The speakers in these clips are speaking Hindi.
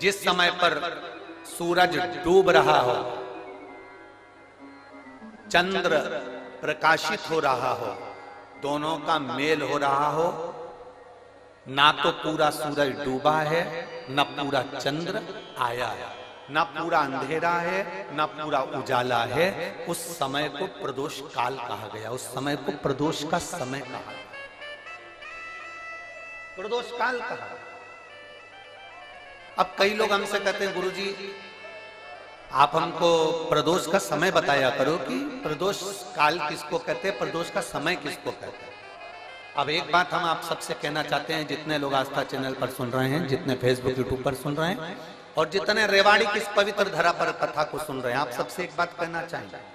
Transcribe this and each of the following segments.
जिस समय पर सूरज डूब रहा हो, चंद्र प्रकाशित हो रहा हो, दोनों का मेल हो रहा हो, ना तो पूरा सूरज डूबा है, ना पूरा चंद्र आया है, ना पूरा अंधेरा है, ना पूरा उजाला है, उस समय को प्रदोष काल कहा गया। उस समय को प्रदोष का समय कहा, प्रदोष काल कहा। अब कई लोग हमसे कहते हैं, गुरुजी आप हमको प्रदोष का समय बताया करो कि प्रदोष काल किसको कहते हैं, प्रदोष का समय किसको कहते हैं। अब एक बात हम आप सबसे कहना चाहते हैं, जितने लोग आस्था चैनल पर सुन रहे हैं, जितने फेसबुक यूट्यूब पर सुन रहे हैं, और जितने रेवाड़ी की इस पवित्र धरा पर कथा को सुन रहे हैं, आप सबसे एक बात कहना चाहेंगे,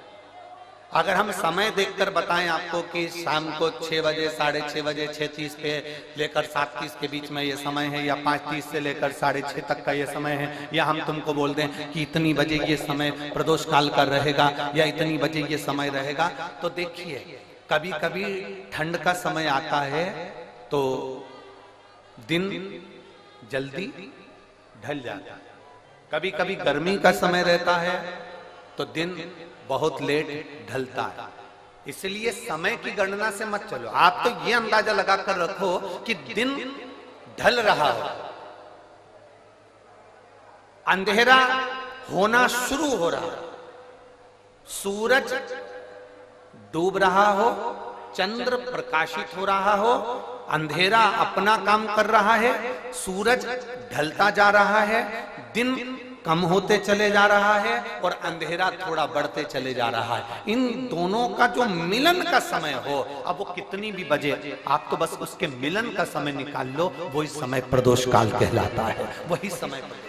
अगर हम समय देखकर बताएं आपको कि शाम को 6 बजे, 6:30 बजे, 6:30 पे लेकर 7:30 के बीच में ये समय है, या 5:30 से लेकर 6:30 तक का ये समय है, या हम तुमको बोल दें कि इतनी बजे ये समय प्रदोष काल का रहेगा, या इतनी बजे ये समय रहेगा, तो देखिए कभी कभी ठंड का समय आता है तो दिन जल्दी ढल जाता है, कभी कभी गर्मी का समय रहता है तो दिन बहुत लेट ढलता है। इसलिए समय की गणना से मत चलो, आप तो ये अंदाजा लगाकर रखो कि दिन ढल रहा हो, अंधेरा होना शुरू हो रहा है, सूरज डूब रहा हो, चंद्र प्रकाशित हो रहा हो, अंधेरा अपना काम कर रहा है, सूरज ढलता जा रहा है, दिन कम होते चले जा रहा है और अंधेरा थोड़ा बढ़ते चले जा रहा है। इन दोनों का जो मिलन का समय हो, अब वो कितनी भी बजे, आप तो बस उसके मिलन का समय निकाल लो, वही समय प्रदोष काल कहलाता है, वही समय प्रदोष।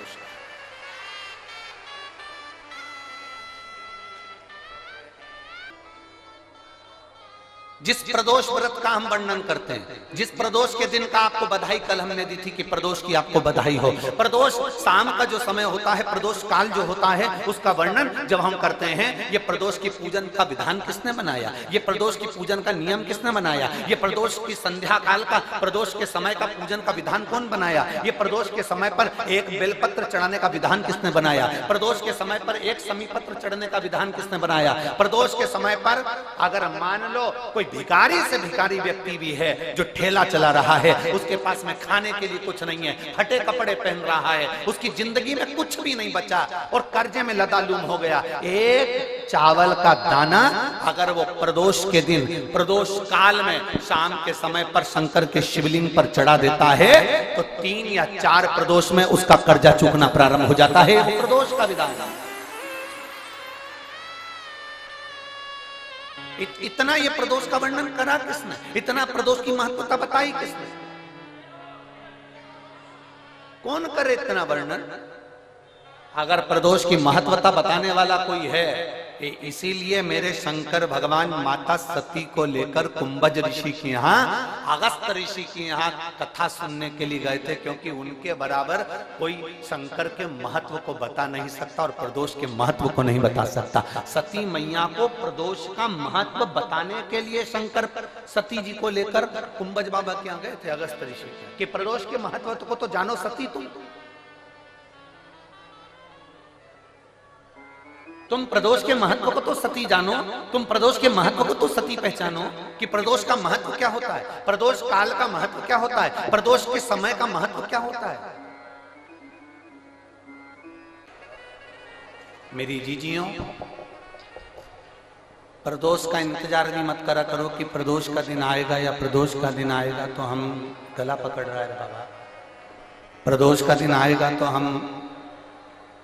जिस प्रदोष व्रत का हम वर्णन करते हैं, जिस प्रदोष के दिन का आपको बधाई कल हमने दी थी कि प्रदोष की आपको बधाई हो, प्रदोष शाम का जो समय होता है, प्रदोष काल जो होता है, उसका वर्णन जब हम करते हैं, ये प्रदोष की पूजन का विधान किसने बनाया, ये प्रदोष की पूजन का नियम किसने बनाया, ये प्रदोष की संध्या काल का, प्रदोष के समय का पूजन का विधान कौन बनाया, ये प्रदोष के समय पर एक बेलपत्र चढ़ाने का विधान किसने बनाया, प्रदोष के समय पर एक समीपत्र चढ़ने का विधान किसने बनाया, प्रदोष के समय पर अगर मान लो कोई भिखारी से भिखारी व्यक्ति भी है जो ठेला चला रहा है, उसके पास में खाने के लिए कुछ नहीं है, फटे कपड़े पहन रहा है, उसकी जिंदगी में कुछ भी नहीं बचा और कर्जे में लदालूम हो गया, एक चावल का दाना अगर वो प्रदोष के दिन, प्रदोष काल में शाम के समय पर शंकर के शिवलिंग पर चढ़ा देता है तो 3 या 4 प्रदोष में उसका कर्जा चूकना प्रारंभ हो जाता है। प्रदोष का विधान, इतना ये प्रदोष का वर्णन करा किसने, इतना प्रदोष की महत्वता बताई किसने, कौन करे इतना वर्णन। अगर प्रदोष की महत्वता बताने वाला कोई है, इसीलिए मेरे शंकर भगवान माता सती को लेकर कुंभज ऋषि के यहाँ, अगस्त ऋषि के यहाँ कथा सुनने के लिए गए थे, क्योंकि उनके बराबर कोई शंकर के महत्व को बता नहीं सकता और प्रदोष के महत्व को नहीं बता सकता। सती मैया को प्रदोष का महत्व बताने के लिए शंकर सती जी को लेकर कुंभज बाबा के यहाँ गए थे, अगस्त ऋषि, कि प्रदोष के महत्व को तो जानो सती, तुम प्रदोष के महत्व को तो सती जानो, तुम प्रदोष के महत्व को तो सती पहचानो कि प्रदोष का महत्व क्या होता है, प्रदोष काल का महत्व क्या होता है, प्रदोष के समय का महत्व क्या होता है। मेरी जीजियों, प्रदोष का इंतजार भी मत करा करो कि प्रदोष का दिन आएगा या प्रदोष का दिन आएगा तो हम गला पकड़ रहे हैं बाबा, प्रदोष का दिन आएगा तो हम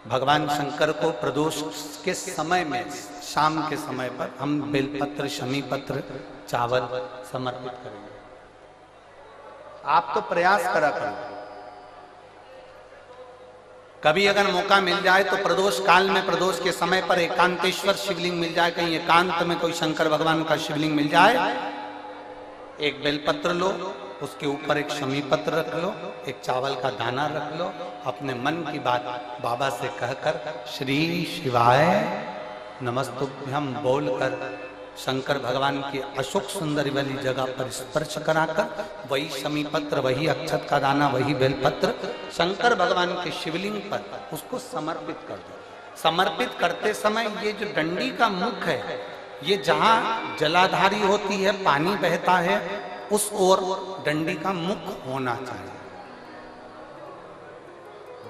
भगवान शंकर को प्रदोष के समय में, शाम के समय पर हम बेलपत्र, शमी पत्र, चावल समर्पित करेंगे। आप तो प्रयास करा करो, कभी अगर मौका मिल जाए तो प्रदोष काल में, प्रदोष के समय पर एकांतेश्वर शिवलिंग मिल जाए, कहीं एकांत में कोई शंकर भगवान का शिवलिंग मिल जाए, एक बेलपत्र लो, उसके ऊपर एक शमी पत्र रख लो, एक चावल का दाना रख लो, अपने मन की बात बाबा से कहकर श्री शिवाय नमस्तुभ्यम बोलकर शंकर भगवान की अशोक सुंदरी वाली जगह पर स्पर्श कराकर वही शमी पत्र, वही अक्षत का दाना, वही बेलपत्र शंकर भगवान के शिवलिंग पर उसको समर्पित कर दो। समर्पित करते समय ये जो डंडी का मुख है, ये जहां जलाधारी होती है, पानी बहता है, उस ओर डंडी का मुख होना चाहिए।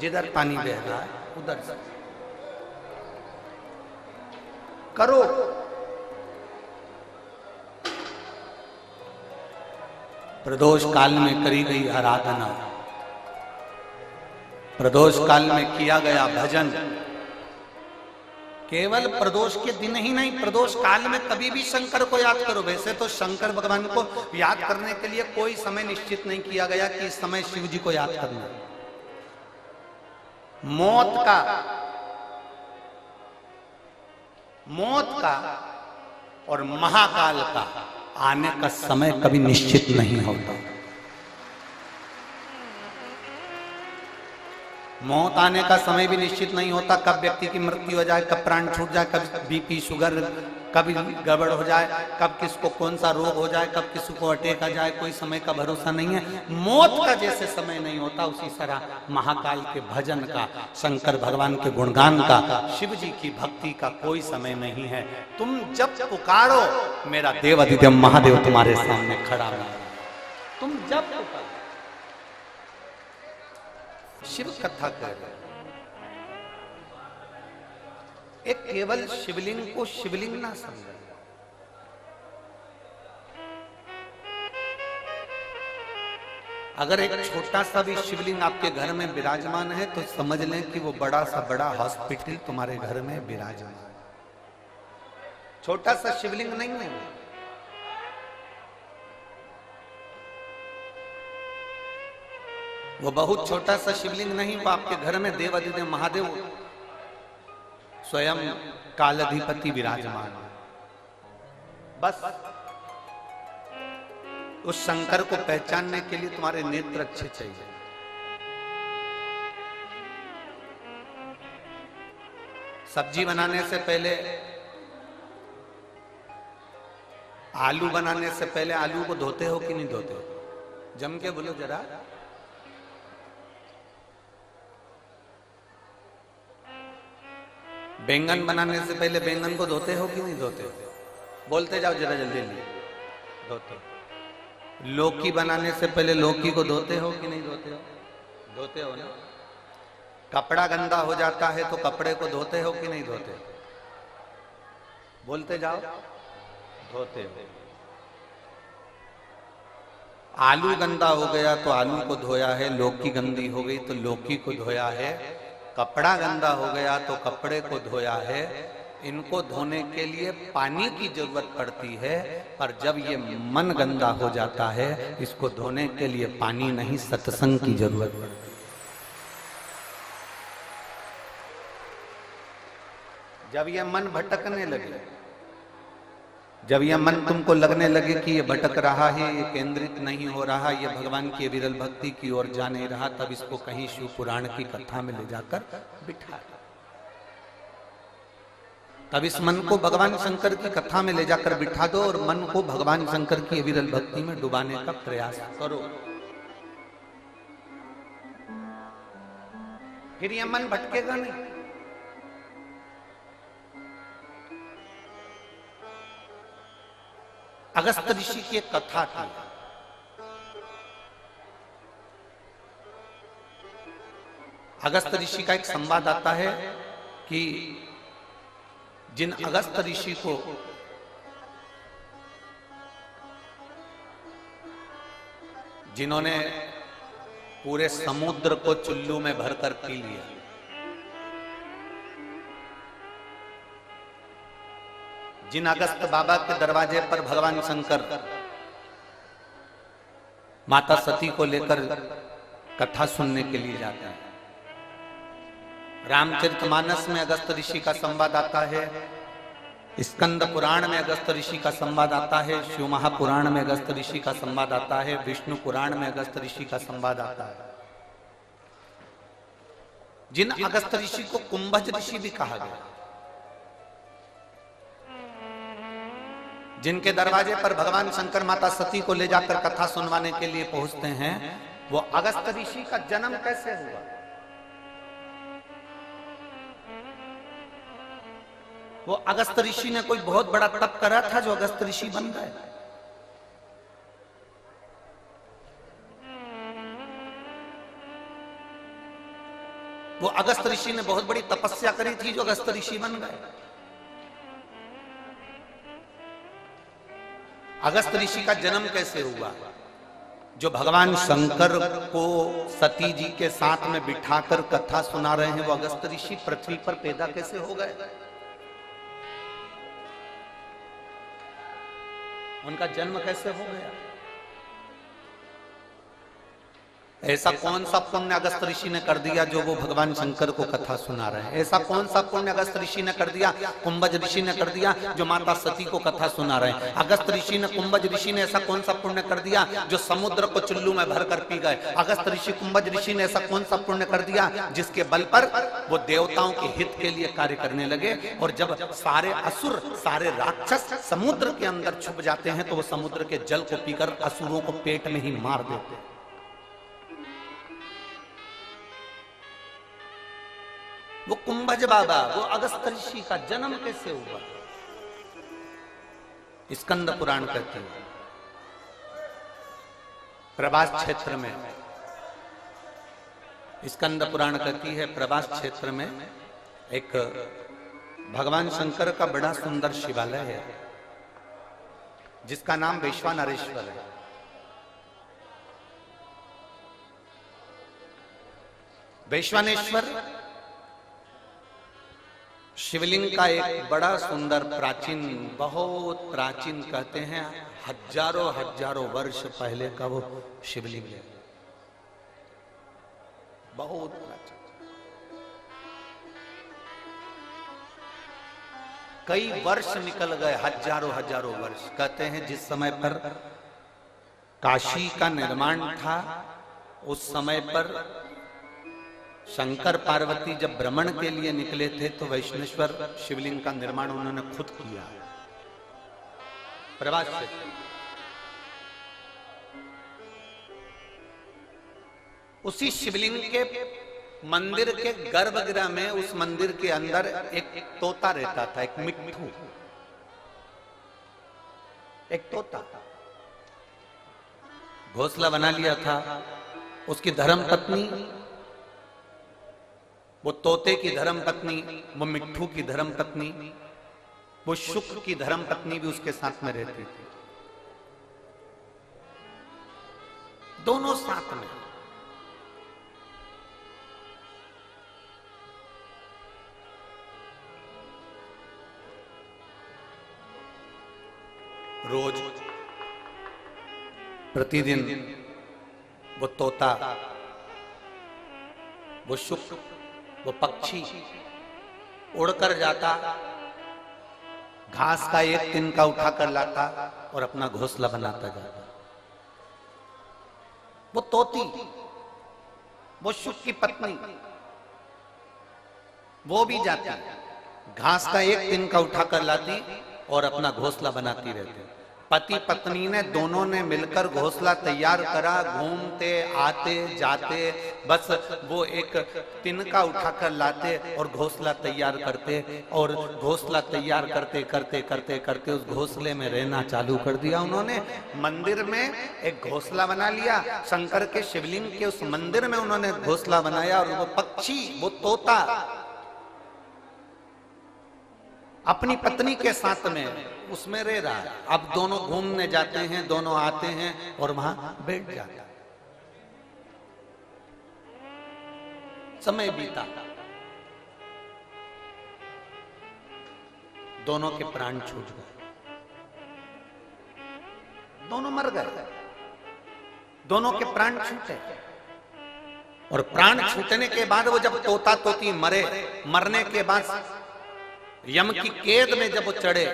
जिधर पानी बह रहा है उधर से करो। प्रदोष काल में करी गई आराधना, प्रदोष काल में किया गया भजन, केवल प्रदोष के दिन ही नहीं, प्रदोष काल में कभी भी शंकर को याद करो। वैसे तो शंकर भगवान को याद करने के लिए कोई समय निश्चित नहीं किया गया कि इस समय शिव जी को याद करना। मौत का और महाकाल का आने का समय कभी निश्चित नहीं होता। मौत आने का समय भी निश्चित नहीं होता, कब व्यक्ति की मृत्यु हो जाए, कब प्राण छूट जाए, कब बीपी शुगर कभी गड़बड़ हो जाए, कब किसको कौन सा रोग हो जाए, कब किसी को अटैक आ जाए, कोई समय का भरोसा नहीं है। मौत का जैसे समय नहीं होता, उसी तरह महाकाल के भजन का, शंकर भगवान के गुणगान का, शिव जी की भक्ति का कोई समय नहीं है। तुम जब पुकारो, मेरा देवाधिदेव महादेव तुम्हारे सामने खड़ा है। तुम जब पुकारो, शिव कथा कर एक केवल शिवलिंग को शिवलिंग ना समझो। अगर एक छोटा सा भी शिवलिंग आपके घर में विराजमान है तो समझ लें कि वो बड़ा सा बड़ा हॉस्पिटल तुम्हारे घर में विराजमान है। छोटा सा शिवलिंग नहीं है वो, बहुत छोटा सा शिवलिंग नहीं, वो आपके घर में देवाधिदेव महादेव स्वयं कालाधिपति विराजमान। बस उस शंकर को पहचानने के लिए तुम्हारे नेत्र अच्छे चाहिए। सब्जी बनाने से पहले, आलू बनाने से पहले आलू को धोते हो कि नहीं धोते हो? जम के बोलो जरा। बैंगन बनाने से पहले बैंगन को धोते हो कि नहीं धोते हो? बोलते जाओ जरा जल्दी जल्दी। धोते हो। लौकी बनाने से पहले लौकी को धोते हो कि नहीं धोते हो? धोते हो ना। कपड़ा गंदा हो जाता है तो कपड़े को धोते हो कि नहीं धोते हो? बोलते जाओ। धोते हो। आलू गंदा हो गया तो आलू को धोया है, लौकी गंदी हो गई तो लौकी को धोया है, कपड़ा गंदा हो गया तो कपड़े को धोया है। इनको धोने के लिए पानी की जरूरत पड़ती है, पर जब ये मन गंदा हो जाता है, इसको धोने के लिए पानी नहीं, सत्संग की जरूरत पड़ती है। जब ये मन भटकने लगे, जब यह मन तुमको लगने लगे कि ये भटक रहा है, ये केंद्रित नहीं हो रहा, ये भगवान की विरल भक्ति की ओर जा नहीं रहा, तब इसको कहीं शिव पुराण की कथा में ले जाकर बिठा दो। तब इस मन को भगवान शंकर की कथा में ले जाकर बिठा दो और मन को भगवान शंकर की विरल भक्ति में डुबाने का प्रयास करो। फिर यह मन भटकेगा नहीं। अगस्त ऋषि की एक कथा थी। अगस्त ऋषि का एक संवाद आता है कि जिन अगस्त ऋषि को जिन्होंने पूरे समुद्र को चुल्लू में भरकर पी लिया, जिन अगस्त बाबा के दरवाजे पर भगवान शंकर माता सती को लेकर कथा सुनने के लिए जाते हैं। रामचरितमानस में अगस्त ऋषि का संवाद आता है, स्कंद पुराण में अगस्त ऋषि का संवाद आता है, शिव महापुराण में अगस्त ऋषि का संवाद आता है, विष्णु पुराण में अगस्त ऋषि का संवाद आता है। जिन अगस्त ऋषि को कुंभज ऋषि भी कहा गया, जिनके दरवाजे पर भगवान शंकर माता सती को ले जाकर कथा सुनवाने के लिए पहुंचते हैं, वो अगस्त ऋषि का जन्म कैसे हुआ? वो अगस्त ऋषि ने कोई बहुत बड़ा तप करा था जो अगस्त ऋषि बन गए? वो अगस्त ऋषि ने बहुत बड़ी तपस्या करी थी जो अगस्त ऋषि बन गए? अगस्त ऋषि का जन्म कैसे हुआ? जो भगवान शंकर को सती जी के साथ में बिठाकर कथा सुना रहे हैं, वो अगस्त ऋषि पृथ्वी पर पैदा कैसे हो गए? उनका जन्म कैसे हो गया? ऐसा कौन सा पुण्य अगस्त ऋषि ने कर दिया जो वो भगवान शंकर को कथा सुना रहे हैं? ऐसा कौन सा पुण्य अगस्त ऋषि ने कर दिया, कुंभज ऋषि ने कर दिया जो माता सती को कथा सुना रहे हैं? अगस्त ऋषि ने, कुंभज ऋषि ने ऐसा कौन सा पुण्य कर दिया जो समुद्र को चुल्लू में भर कर पी गए? अगस्त ऋषि, कुंभज ऋषि ने ऐसा कौन सा पुण्य कर दिया जिसके बल पर वो देवताओं के हित के लिए कार्य करने लगे? और जब सारे असुर, सारे राक्षस समुद्र के अंदर छुप जाते हैं तो वो समुद्र के जल को पीकर असुरों को पेट में ही मार देते हैं। वो कुंभज बाबा, वो अगस्त ऋषि का जन्म कैसे हुआ? स्कंद पुराण कहते हैं प्रभास क्षेत्र में, स्कंद पुराण कहती है प्रभास क्षेत्र में एक भगवान शंकर का बड़ा सुंदर शिवालय है जिसका नाम वैश्वानरेश्वर है। वैश्वानेश्वर शिवलिंग का एक बड़ा सुंदर प्राचीन, बहुत प्राचीन कहते हैं, हजारों हजारों वर्ष पहले का वो शिवलिंग है, बहुत प्राचीन। कई वर्ष निकल गए, हजारों हजारों वर्ष। कहते हैं जिस समय पर काशी का निर्माण था उस समय पर शंकर पार्वती जब भ्रमण के लिए निकले थे तो वैष्णेश्वर शिवलिंग का निर्माण उन्होंने खुद किया है प्रवास से। उसी शिवलिंग के मंदिर के गर्भगृह में, उस मंदिर के अंदर एक तोता रहता था, एक मिट्ठू, एक तोता घोंसला बना लिया था। उसकी धर्म पत्नी, वो तोते की धर्म पत्नी, वो मिट्ठू की धर्म पत्नी, वो शुक्र की धर्म पत्नी भी उसके साथ में रहती थी। दोनों साथ में। रोज प्रतिदिन वो तोता, वो शुक्र, वो पक्षी उड़कर जाता, घास का एक तिनका उठाकर लाता और अपना घोंसला बनाता जाता। वो तोती, वो शुक्र की पत्नी, वो भी जाती, घास का एक तिनका उठाकर लाती और अपना घोंसला बनाती रहती। पति पत्नी ने दोनों ने मिलकर घोंसला तैयार करा, घूमते आते जाते, बस वो एक तिनका उठाकर लाते और घोंसला तैयार करते, और घोंसला तैयार करते करते करते करते उस घोंसले में रहना चालू कर दिया उन्होंने। मंदिर में एक घोंसला बना लिया, शंकर के शिवलिंग के उस मंदिर में उन्होंने घोंसला बनाया, और वो पक्षी, वो तोता अपनी पत्नी के साथ में उसमें रह रहा है। अब दोनों घूमने जाते हैं, दोनों आते हैं और वहां बैठ जाता है। समय बीता, दोनों के प्राण छूट गए, दोनों मर गए, दोनों के प्राण छूटे। और प्राण छूटने के बाद वो जब तोता तोती मरे, मरने के बाद यम की कैद में जब वो चढ़े,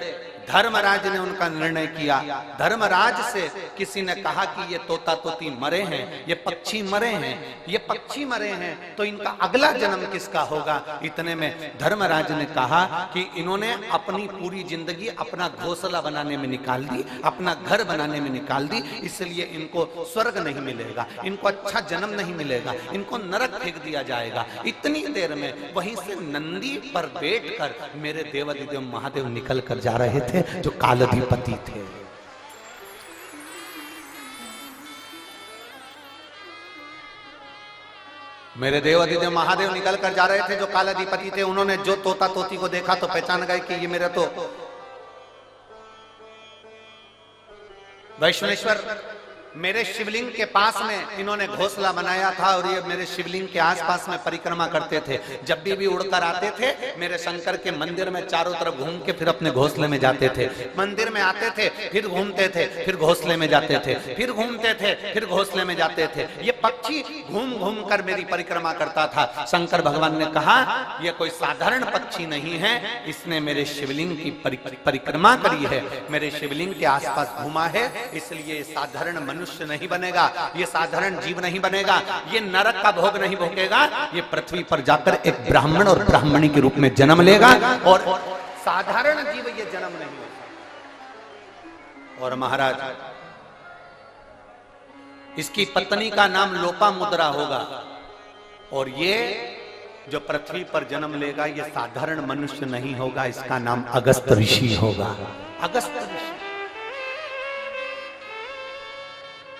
धर्मराज ने उनका निर्णय किया। धर्मराज से किसी ने कहा कि ये तोता तोती मरे हैं, ये पक्षी मरे हैं, ये पक्षी मरे हैं, तो इनका अगला जन्म किसका होगा। इतने में धर्मराज ने कहा कि इन्होंने अपनी पूरी जिंदगी अपना घोंसला बनाने में निकाल दी, अपना घर बनाने में निकाल दी, इसलिए इनको स्वर्ग नहीं मिलेगा, इनको अच्छा जन्म नहीं मिलेगा, इनको नरक फेंक दिया जाएगा। इतनी देर में वहीं से नंदी पर बैठकर मेरे देवाधिदेव महादेव निकल कर जा रहे थे, जो कालाधिपति थे। मेरे देवाधिदेव महादेव निकल कर जा रहे थे, जो कालाधिपति थे। उन्होंने जो तोता तोती को देखा तो पहचान गए कि ये मेरा तो वैष्णवेश्वर, मेरे शिवलिंग के पास में इन्होंने घोंसला बनाया था और ये मेरे शिवलिंग के आसपास में परिक्रमा करते थे। जब भी उड़कर आते थे मेरे शंकर के मंदिर में चारों तरफ घूम के फिर अपने घोंसले में जाते थे। मंदिर में आते थे, फिर घूमते थे, फिर घोंसले में जाते थे, फिर घूमते थे, फिर घोंसले में जाते थे। ये पक्षी घूम घूम कर मेरी परिक्रमा करता था। शंकर भगवान ने कहा यह कोई साधारण पक्षी नहीं है, इसने मेरे शिवलिंग की परिक्रमा करी है, मेरे शिवलिंग के आसपास घूमा है, इसलिए साधारण मनुष्य नहीं बनेगा, ये साधारण जीव नहीं बनेगा, ये नरक का भोग नहीं भोगेगा, ये पृथ्वी पर जाकर एक ब्राह्मण और ब्राह्मणी के रूप में जन्म लेगा और साधारण जीव ये जन्म नहीं लेगा। और महाराज, इसकी पत्नी का नाम लोपामुद्रा होगा और ये जो पृथ्वी पर जन्म लेगा ये साधारण मनुष्य नहीं होगा, इसका नाम अगस्त ऋषि होगा। अगस्त ऋषि।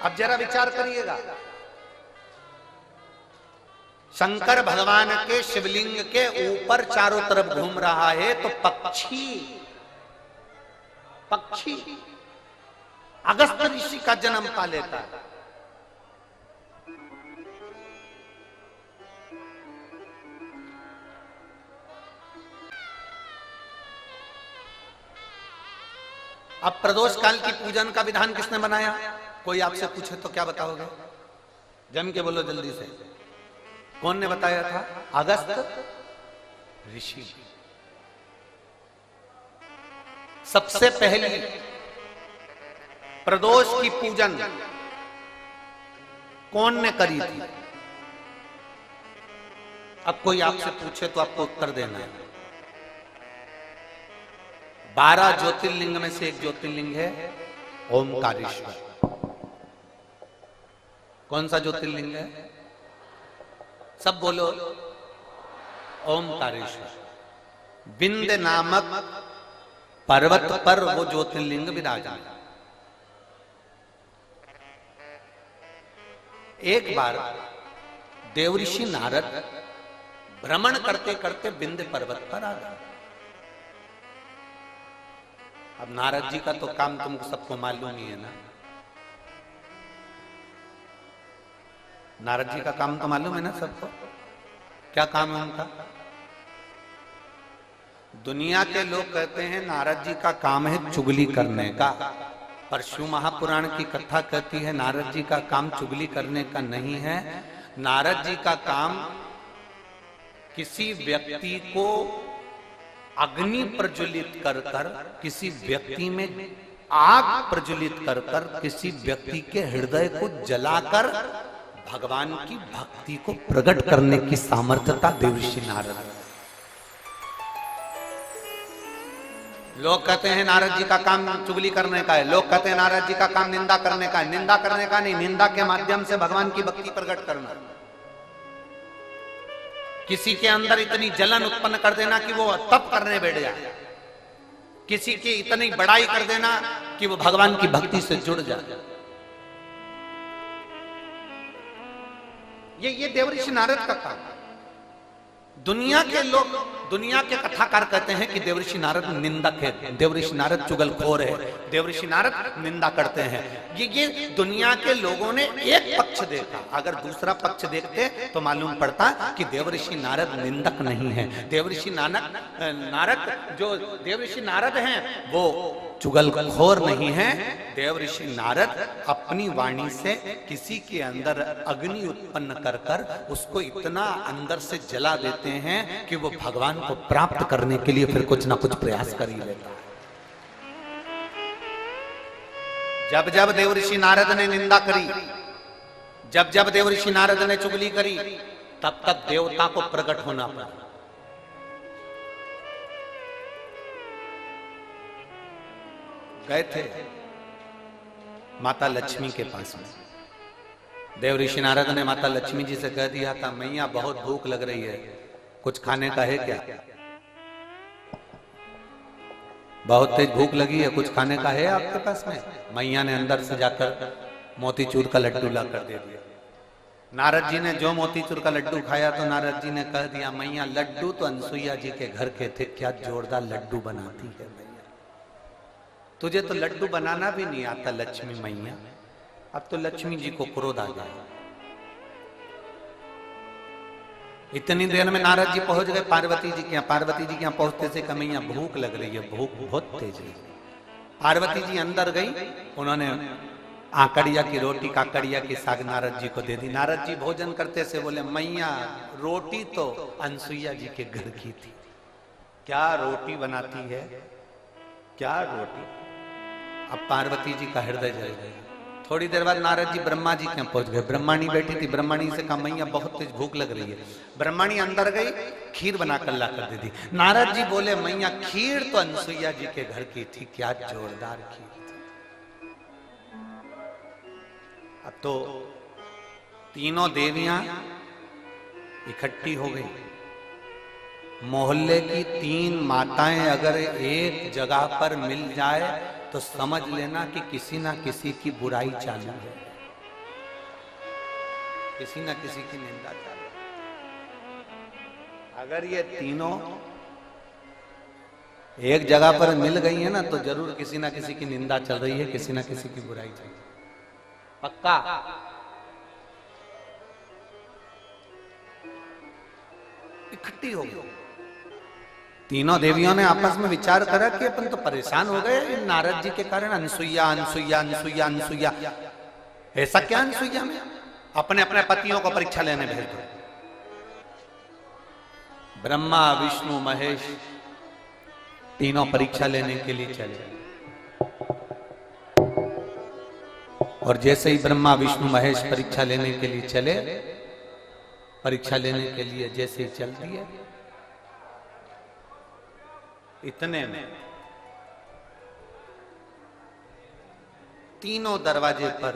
अब जरा विचार करिएगा, शंकर भगवान के शिवलिंग के ऊपर चारों तरफ घूम रहा है, तो पक्षी अगस्त ऋषि का जन्म पा लेता है। अब प्रदोष काल की पूजन का विधान किसने बनाया? कोई आपसे पूछे तो क्या बताओगे? जम के बोलो जल्दी से। कौन ने बताया था? अगस्त ऋषि। सबसे पहले प्रदोष की पूजन कौन ने करी थी? अब कोई आपसे पूछे तो आपको उत्तर देना है। 12 ज्योतिर्लिंग में से एक ज्योतिर्लिंग है ओमकारेश्वर। कौन सा ज्योतिर्लिंग है? सब बोलो। ओमकारेश्वर। विंध्य नामक पर्वत पर वो ज्योतिर्लिंग विराजमान। एक बार देवऋषि नारद भ्रमण करते करते विंध्य पर्वत पर आ गए। अब नारद जी का तो काम तुमको सबको मालूम ही है ना। नारद जी का काम तो मालूम है ना सबको। क्या काम है उनका? दुनिया के लोग कहते हैं नारद जी का काम है चुगली करने का, पर शिव महापुराण की कथा कहती है नारद जी का काम चुगली करने का नहीं है। नारद जी का काम किसी व्यक्ति को अग्नि प्रज्वलित कर कर, किसी व्यक्ति में आग प्रज्वलित कर कर, किसी व्यक्ति के हृदय को जलाकर भगवान की भक्ति को प्रकट करने की सामर्थ्यता देवऋषि नारद। लोग कहते हैं नारद जी का काम चुगली करने का है, लोग कहते हैं नारद जी का काम निंदा करने का है। निंदा करने का नहीं, निंदा के माध्यम से भगवान की भक्ति प्रकट करना। किसी के अंदर इतनी जलन उत्पन्न कर देना कि वो तप करने बैठ जाए, किसी की इतनी बड़ाई कर देना कि वो भगवान की भक्ति से जुड़ जाए। ये देवऋषि नारद का काम। दुनिया के लोग, दुनिया के कथाकार कहते हैं कि देवऋषि नारद निंदक है, देवऋषि नारद चुगलखोर है, देवऋषि नारद निंदा करते हैं। ये दुनिया के लोगों ने एक पक्ष देखा। अगर दूसरा पक्ष देखते तो मालूम पड़ता कि देवऋषि नारद निंदक नहीं है। देवऋषि नारद जो देवऋषि नारद हैं वो चुगलखोर नहीं है। देवऋषि नारद अपनी वाणी से किसी के अंदर अग्नि उत्पन्न कर कर उसको इतना अंदर से जला देते हैं कि वो भगवान को प्राप्त करने के लिए फिर कुछ ना कुछ प्रयास कर ही लेता है। जब जब देवऋषि नारद ने निंदा करी, जब जब देवऋषि नारद ने चुगली करी, तब तक देवता को प्रकट होना पड़ा। गए थे माता लक्ष्मी के पास में। देवऋषि नारद ने माता लक्ष्मी जी से कह दिया था, मैया बहुत भूख लग रही है, कुछ खाने का है क्या? बहुत तेज भूख लगी है, कुछ खाने का है आपके पास में? मैया ने अंदर से जाकर मोतीचूर का लड्डू लाकर दे दिया। नारद जी ने जो मोतीचूर का लड्डू खाया तो नारद जी ने कह दिया, मैया लड्डू तो अनसुईया जी के घर के थे, क्या जोरदार लड्डू बनाती है मैया, तुझे तो लड्डू बनाना भी नहीं आता लक्ष्मी मैया। अब तो लक्ष्मी जी को क्रोध आ गया। इतनी देर में नारद जी पहुंच गए पार्वती जी के यहाँ। पार्वती जी के यहाँ पहुंचते से कमैया भूख लग रही है, भूख बहुत तेज है। पार्वती जी अंदर गई, उन्होंने आकड़िया की रोटी काकड़िया की साग नारद जी को दे दी। नारद जी भोजन करते से बोले, मैया रोटी तो अनसुईया जी के घर की थी, क्या रोटी बनाती है, क्या रोटी। अब पार्वती जी का हृदय जल गया। थोड़ी देर बाद नारद जी ब्रह्मा जी के पहुंच गए। ब्रह्माणी बैठी थी, ब्रह्माणी से कहा, मैया बहुत तेज भूख लग रही है। ब्रह्माणी अंदर गई, खीर बनाकर लाकर दे दी। नारद जी बोले, मैया खीर तो अनसुईया जी के घर की थी, क्या जोरदार खीर थी। अब तो तीनों देवियां इकट्ठी हो गई। मोहल्ले की 3 माताएं अगर एक जगह पर मिल जाए तो समझ लेना कि किसी ना किसी की बुराई चालू है, किसी ना किसी की निंदा चालू है। अगर ये तीनों एक जगह पर मिल गई है ना, तो जरूर किसी ना किसी की निंदा चल रही है, किसी ना किसी की बुराई चल रही है, पक्का। इकट्ठी हो गई। तीनों देवियों ने आपस में विचार करा कि अपन तो परेशान हो गए नारद जी के कारण। अनसुईया अनसुईया अनसुईया अनसुईया, ऐसा क्या अनसुईया में? अपने अपने पतियों को परीक्षा लेने भेज दो। ब्रह्मा विष्णु महेश तीनों परीक्षा लेने के लिए चले। और जैसे ही ब्रह्मा विष्णु महेश परीक्षा लेने के लिए चले, परीक्षा लेने के लिए जैसे ही चल दिए, इतने में तीनों दरवाजे पर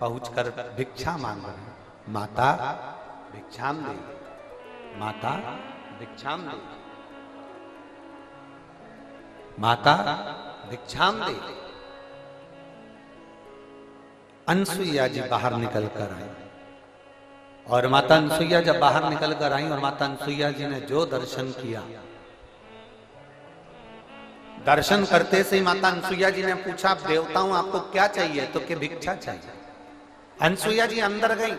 पहुंचकर भिक्षा मांग रहे। माता भिक्षाम दे, माता भिक्षाम दे, माता भिक्षाम दे। अनसुईया जी बाहर निकल कर आई। और माता अनसुईया जब बाहर निकल कर आई और माता अनसुईया जी ने जो दर्शन किया, दर्शन करते से ही माता अनसुईया जी ने पूछा, आप देवताओं आपको क्या चाहिए? तो कि भिक्षा चाहिए। अनसुईया जी अंदर गई,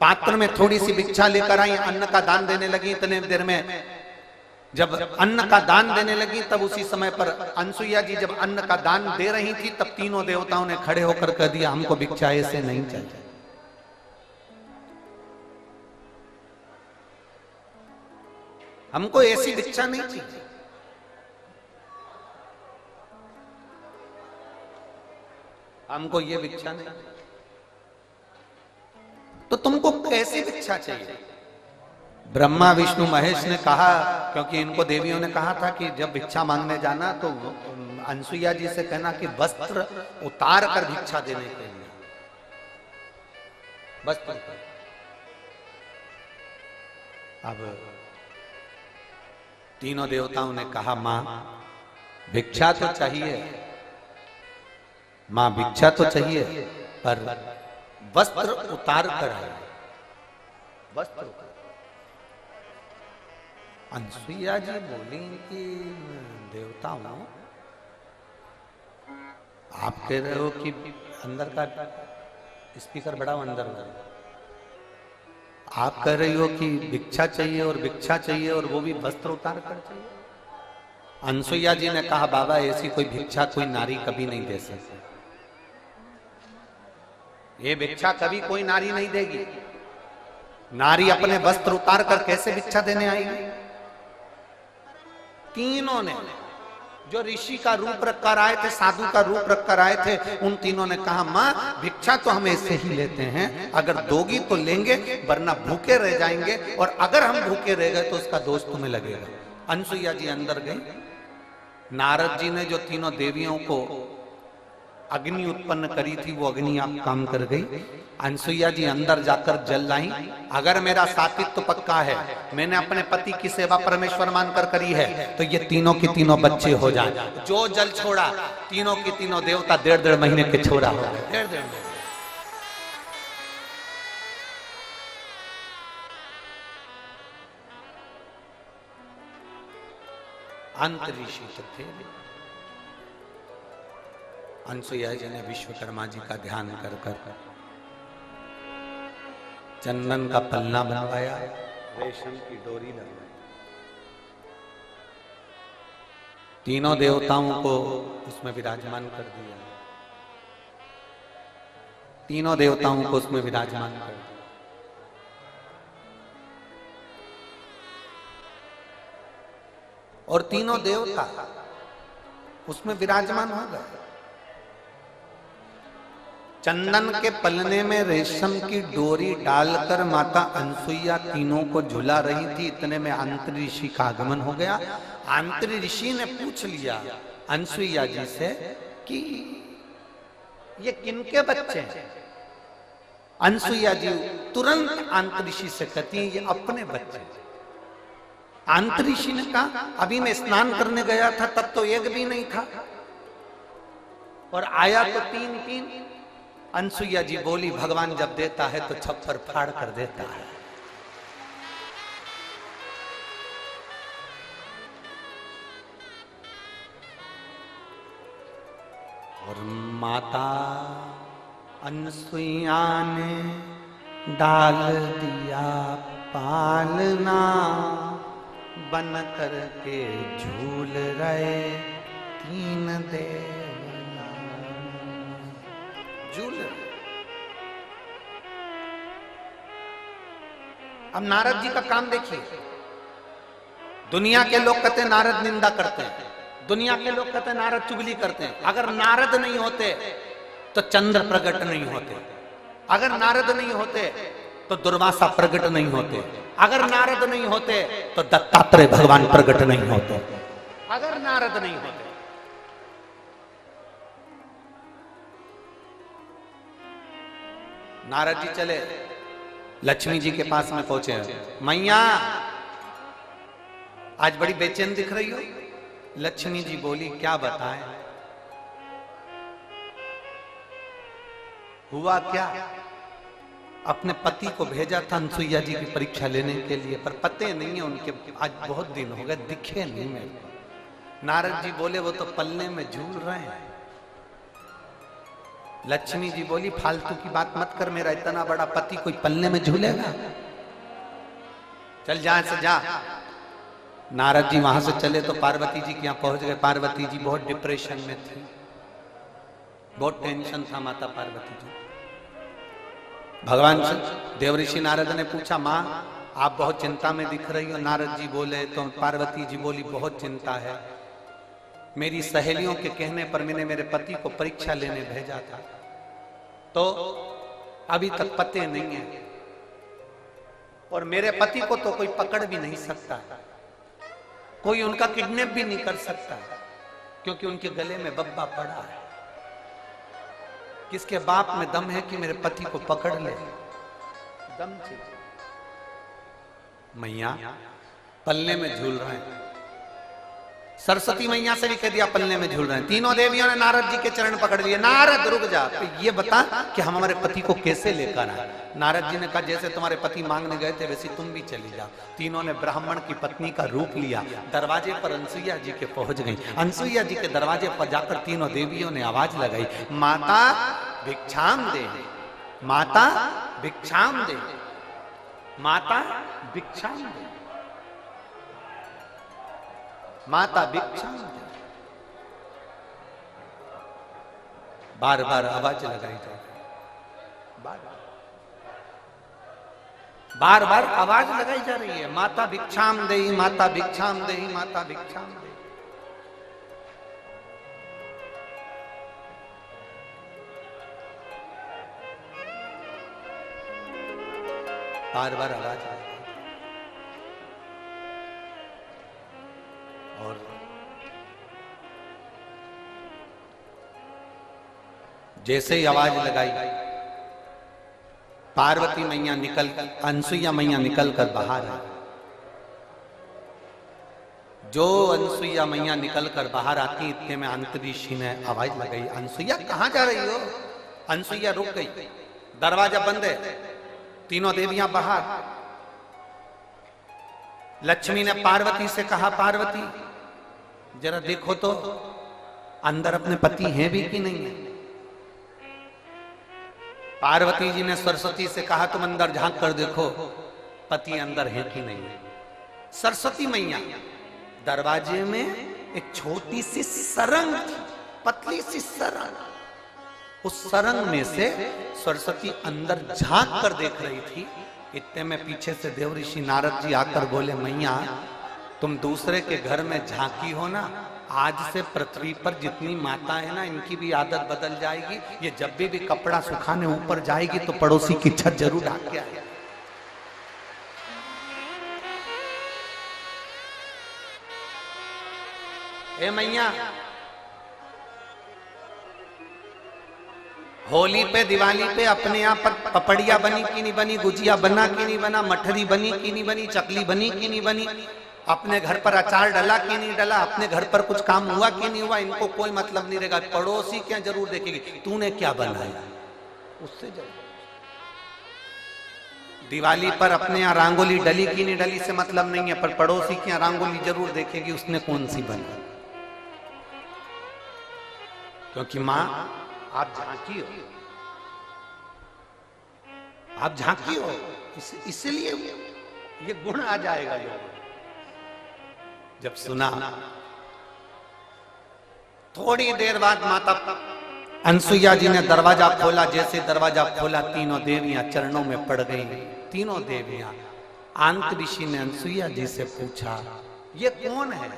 पात्र में थोड़ी सी भिक्षा लेकर आई, अन्न का दान देने लगी। इतने देर में जब अन्न का दान देने लगी, तब उसी समय पर अनसुईया जी जब अन्न का दान दे रही थी, तब तीनों देवताओं ने खड़े होकर कह दिया, हमको भिक्षा ऐसे नहीं चाहिए। हमको ऐसी भिक्षा नहीं चाहिए। हमको ये भिक्षा नहीं। तो तुमको कैसी भिक्षा चाहिए? ब्रह्मा विष्णु महेश ने कहा, क्योंकि इनको देवियों ने कहा था कि जब भिक्षा मांगने जाना तो अनसुईया जी से कहना कि वस्त्र उतार कर भिक्षा देने के लिए, वस्त्र। अब तीनों देवताओं ने कहा, मां भिक्षा तो चाहिए, मां भिक्षा तो चाहिए, पर वस्त्र उतार कर आए, वस्त्र। अनसुईया जी बोली कि देवताओं, आप कह रहे हो कि अंदर का स्पीकर बड़ा अंदर का, आप कह रही हो कि भिक्षा चाहिए और भिक्षा चाहिए और वो भी वस्त्र उतार कर चाहिए। अनसुईया जी ने कहा, बाबा ऐसी कोई भिक्षा कोई नारी कभी नहीं दे सकती। ये भिक्षा कभी कोई नारी नहीं देगी। नारी अपने वस्त्र उतार कर कैसे भिक्षा देने आएगी? तीनों ने जो ऋषि का रूप रखकर आए थे, साधु का रूप रखकर आए थे, उन तीनों ने कहा माँ भिक्षा तो हम ऐसे ही लेते हैं, अगर दोगी तो लेंगे वरना भूखे रह जाएंगे, और अगर हम भूखे रह गए तो उसका दोष तुम्हें लगेगा। अनसुईया जी अंदर गई। नारद जी ने जो तीनों देवियों को अग्नि उत्पन्न करी थी वो अग्नि आप काम कर गई। अनसुईया जी अंदर जाकर जल लाई। अगर मेरा सातित्व तो पक्का है, मैंने अपने पति की सेवा परमेश्वर मानकर करी है, तो ये तीनों की तीनों बच्चे हो जाए। जो जल छोड़ा तीनों की तीनों देवता 1.5 महीने के छोरा हो गए। 1.5 अंत ऋषि तो थे। अनसुईया जी ने विश्वकर्मा जी का ध्यान कर कर चंदन का पलना बनवाया, रेशम की डोरी लगवाई, तीनों देवताओं को उसमें विराजमान कर दिया। तीनों देवताओं को उसमें विराजमान कर दिया। और तीनों देवता उसमें विराजमान हो गए। चंदन के पलने में रेशम की डोरी डालकर माता अनसुईया तीनों को झुला रही थी। इतने में अंतरी ऋषि का आगमन हो गया। अंतरी ऋषि ने पूछ लिया अनसुईया जी से कि ये किनके बच्चे हैं। अनसुईया जी तुरंत अंतरी ऋषि से कहती हैं ये अपने बच्चे हैं। अंतरी ऋषि ने कहा अभी मैं स्नान करने गया था तब तो एक भी नहीं था, और आया तो 3-3। अनसुईया जी बोली भगवान जब देता है तो छप्पर फाड़ कर देता है। और माता अनसुईया ने डाल दिया पालना, बन कर के झूल रहे 3 देवता। झूल। अब नारद जी का काम देखिए। दुनिया के लोग कहते हैं नारद निंदा करते हैं, दुनिया के लोग कहते हैं नारद चुगली करते हैं। अगर नारद नहीं होते तो चंद्र प्रकट नहीं होते, अगर नारद नहीं होते तो दुर्वासा प्रकट नहीं होते, अगर नारद नहीं होते तो दत्तात्रेय भगवान प्रकट नहीं होते, अगर नारद नहीं होते। नारद जी चले लक्ष्मी जी के पास में पहुंचे। मैया आज बड़ी बेचैन दिख रही हो। लक्ष्मी जी बोली क्या बताएं, हुआ क्या। अपने पति को भेजा था अनसुईया जी की परीक्षा लेने के लिए, पर पते नहीं है उनके, आज बहुत दिन हो गए दिखे नहीं मेरे को। नारद जी बोले वो तो पलने में झूल रहे हैं। लक्ष्मी जी बोली फालतू की बात मत कर, मेरा इतना बड़ा पति कोई पलने में झूलेगा, चल जा से जा। नारद जी वहां से चले तो पार्वती जी के यहाँ पहुंच गए। पार्वती जी बहुत डिप्रेशन में थी, बहुत टेंशन था माता पार्वती जी। भगवान से देवऋषि नारद ने पूछा माँ आप बहुत चिंता में दिख रही हो। नारद जी बोले तो पार्वती जी बोली बहुत चिंता है, मेरी सहेलियों के कहने पर मैंने मेरे पति को परीक्षा लेने भेजा था, तो अभी तक पते नहीं है, और मेरे पति को तो कोई पकड़ भी नहीं सकता, कोई उनका किडनैप भी नहीं कर सकता, क्योंकि उनके गले में बब्बा पड़ा है। किसके बाप में दम है कि मेरे पति को पकड़ ले, दम से। मैया पलने में झूल रहे हैं। सरस्वती मैया से भी कह दिया पलने में झूल रहे हैं। तीनों देवियों ने नारद जी के चरण पकड़ लिए। नारद रुक जा, तो ये बता कि हम हमारे पति को कैसे लेकर आए। नारद जी ने कहा जैसे तुम्हारे पति मांगने गए थे वैसे तुम भी चली जाओ। तीनों ने ब्राह्मण की पत्नी का रूप लिया। दरवाजे पर अनसुईया जी के पहुंच गई। अनसुईया जी के दरवाजे पर जाकर तीनों देवियों ने आवाज लगाई, माता भिक्षाम दे, माता भिक्षाम दे, माता भिक्षाम दे, माता भिक्षाम दे। बार बार आवाज लगाई जाए, बार बार आवाज लगाई जा रही है, माता भिक्षाम दे, माता भिक्षाम दे, माता भिक्षाम दे। बार बार आवाज लगाई। और जैसे ही आवाज लगाई, पार्वती मैया निकल, अनसुईया मैया निकल कर बाहर आई। जो अनसुईया मैया निकल कर बाहर आती, इतने में अंतरीषि ने आवाज लगाई, अनसुईया कहां जा रही हो? अनसुईया रुक गई, दरवाजा बंद है, तीनों देवियां बाहर। लक्ष्मी ने पार्वती से कहा, पार्वती जरा देखो तो अंदर अपने पति हैं भी कि नहीं है। पार्वती जी ने सरस्वती से कहा, तुम अंदर झांक कर देखो पति अंदर है कि नहीं है। सरस्वती मैया, दरवाजे में एक छोटी सी सरंग थी, पतली सी सरंग, उस सरंग में से सरस्वती अंदर झांक कर देख रही थी। इतने में पीछे से देवऋषि नारद जी आकर बोले, मैया तुम दूसरे के घर में झांकी हो ना, आज से पृथ्वी पर जितनी माता है ना, इनकी भी आदत बदल जाएगी। ये जब भी कपड़ा सुखाने ऊपर जाएगी तो पड़ोसी की छत जरूर ढाक के आएगी। ए मैया, होली पे दिवाली पे अपने यहाँ पर पपड़िया बनी कि नहीं बनी, गुजिया बना कि नहीं बना, मठरी बनी कि नहीं बनी, चकली बनी कि नहीं बनी, अपने घर पर अचार डला कि नहीं डला, अपने घर पर कुछ काम हुआ कि नहीं हुआ, इनको कोई मतलब नहीं रहेगा। पड़ोसी क्या जरूर देखेगी तूने क्या बनाया, उससे जरूर। दिवाली पर अपने यहाँ रंगोली डली कि नहीं डली से मतलब नहीं है, पर पड़ोसी की रंगोली जरूर देखेगी उसने कौन सी बनी। क्योंकि मां आप झांकी हो, आप झांकी हो, इसलिए ये गुण आ जाएगा। लोग जब सुना, थोड़ी देर बाद माता अनसुईया जी ने दरवाजा खोला। जैसे दरवाजा खोला, तीनों देवियां चरणों में पड़ गई। तीनों देवियां। अंतऋषि ने अनसुईया जी से पूछा, ये कौन है?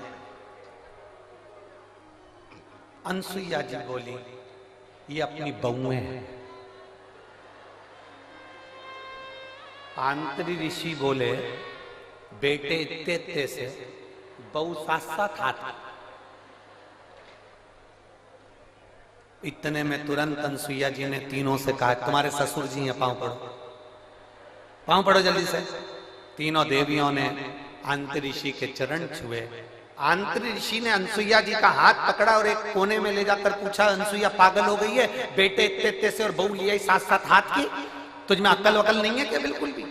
अनसुईया जी बोली, ये अपनी बहुएं हैं। आंतरी ऋषि बोले, बेटे इत्ते से बहु साथ साथ हाथ। इतने में तुरंत अनसुईया जी ने तीनों से कहा, तुम्हारे ससुर जी हैं, पांव पड़ो, पांव पड़ो जल्दी से। तीनों देवियों ने आंतरी ऋषि के चरण छुए। आंतरी ऋषि ने अनसुईया जी का हाथ पकड़ा और एक कोने में ले जाकर पूछा, अनसुईया पागल हो गई है? बेटे इत्ते से और बहू लिया साथ साथ हाथ की, तुझ में अक्ल वकल नहीं है क्या? बिल्कुल भी।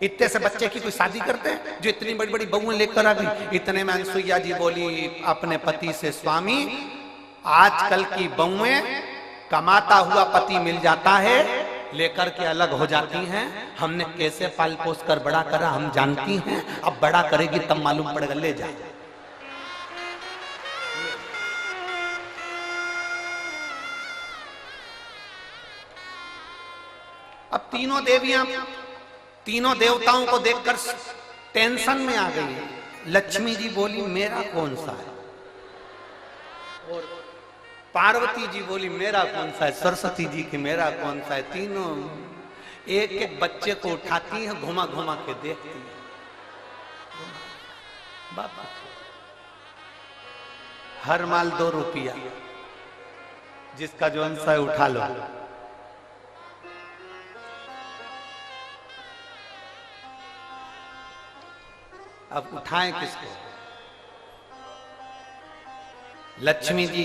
इतने से बच्चे की कोई शादी करते हैं जो इतनी बड़ी बड़ी बहुएं लेकर आ गई। इतने में अनसुईया जी बोली अपने पति से, स्वामी आजकल की बहुएं कमाता हुआ पति मिल जाता है, लेकर के अलग हो जाती हैं। हमने कैसे पाल पोस कर बड़ा करा हम जानती हैं, अब बड़ा करेगी तब मालूम पड़ेगा, ले जा। अब तीनों देवियां तीनों देवताओं को देखकर टेंशन में आ गई। लक्ष्मी जी बोली, मेरा कौन सा है? और पार्वती जी बोली, मेरा कौन सा है? सरस्वती जी की, मेरा कौन सा है? तीनों एक एक बच्चे को उठाती हैं, घुमा घुमा के देखती हैं। बाबा, हर माल 2 रुपया, जिसका जो अंश है उठा लो। अब उठाएं किसको? लक्ष्मी जी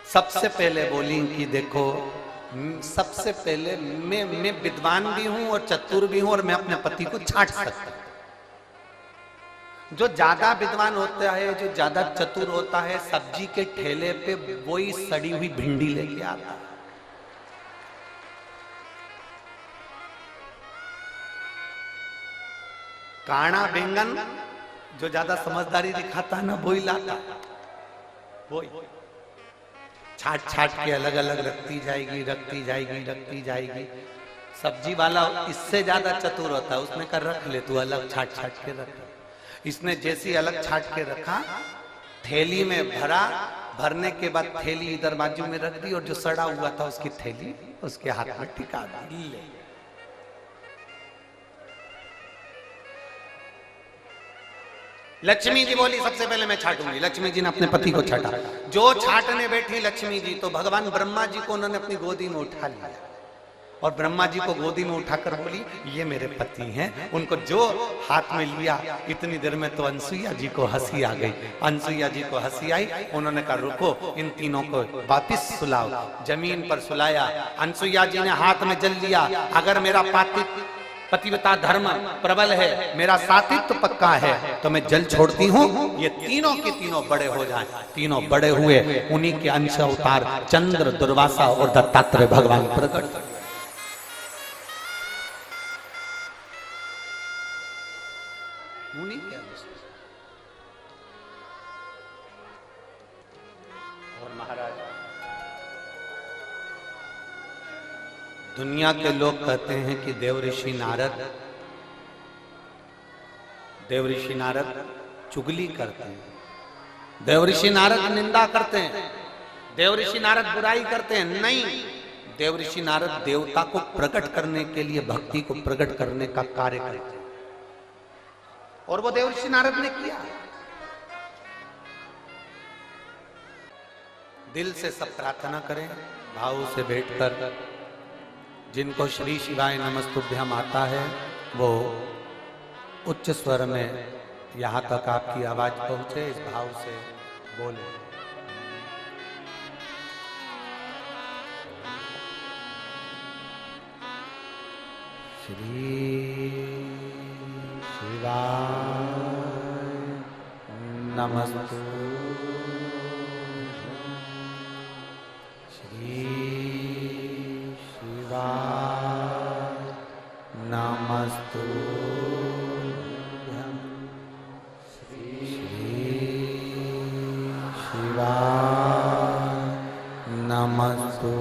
सबसे पहले बोली कि देखो, सबसे पहले मैं विद्वान भी हूं और चतुर भी हूं, और मैं अपने पति को छांट सकता हूं। जो ज्यादा विद्वान होता है, जो ज्यादा चतुर होता है, सब्जी के ठेले पे वही सड़ी हुई भिंडी लेके आता है। काना बैंगन जो ज्यादा समझदारी दिखाता है ना, वही लाता, वही छाट छाट के अलग अलग रखती जाएगी, रखती जाएगी, रखती जाएगी। सब्जी वाला इससे ज्यादा चतुर होता है, उसने कर रख ले तू अलग, छाट छाट के रख। इसने जैसी अलग छाट के रखा, थैली में भरा, भरने के बाद थैली इधर बाजू में रख दी, और जो सड़ा हुआ था उसकी थैली उसके हाथ में टिका दी। लक्ष्मी जी बोली सबसे पहले मैं छाटूंगी। लक्ष्मी जी ने अपने पति को छाटा। जो छाटने बैठी लक्ष्मी जी तो भगवान ब्रह्मा जी को उन्होंने अपनी गोदी में उठा लिया और ब्रह्मा जी को गोदी में उठाकर बोली ये मेरे पति हैं। उनको जो हाथ में लिया इतनी देर में तो अनसुईया जी को हंसी आ गई। अनसुईया जी को हंसी आई। उन्होंने कहा रुको इन तीनों को वापिस सुलाओ। जमीन पर सुलाया। अनसुईया जी ने हाथ में जल लिया। अगर मेरा पतिव्रता धर्म प्रबल है, मेरा सातित्व पक्का है तो मैं जल छोड़ती हूँ, ये तीनों के तीनों बड़े हो जाएं। तीनों बड़े हुए। उन्हीं के अंश अवतार चंद्र, दुर्वासा और दत्तात्रेय भगवान प्रकट। और महाराज दुनिया के लोग कहते हैं कि देवऋषि नारद चुगली करते हैं, देवऋषि नारद निंदा करते हैं, देवऋषि नारद बुराई करते हैं। नहीं, देवऋषि नारद देवता को प्रकट करने के लिए, भक्ति को प्रकट करने का कार्य करते हैं और वो देवऋषि नारद ने किया। दिल से सब प्रार्थना करें, भाव से बैठकर। जिनको श्री शिवाय नमस्तुभ्यम आता है वो उच्च स्वर में यहाँ तक आपकी आवाज पहुंचे, इस भाव से बोले। श्री शिवाय नमस्तुभ्यम। श्री शिवाय नमस्तुभ्यम। श्री शिवाय नमस्तुभ्यम।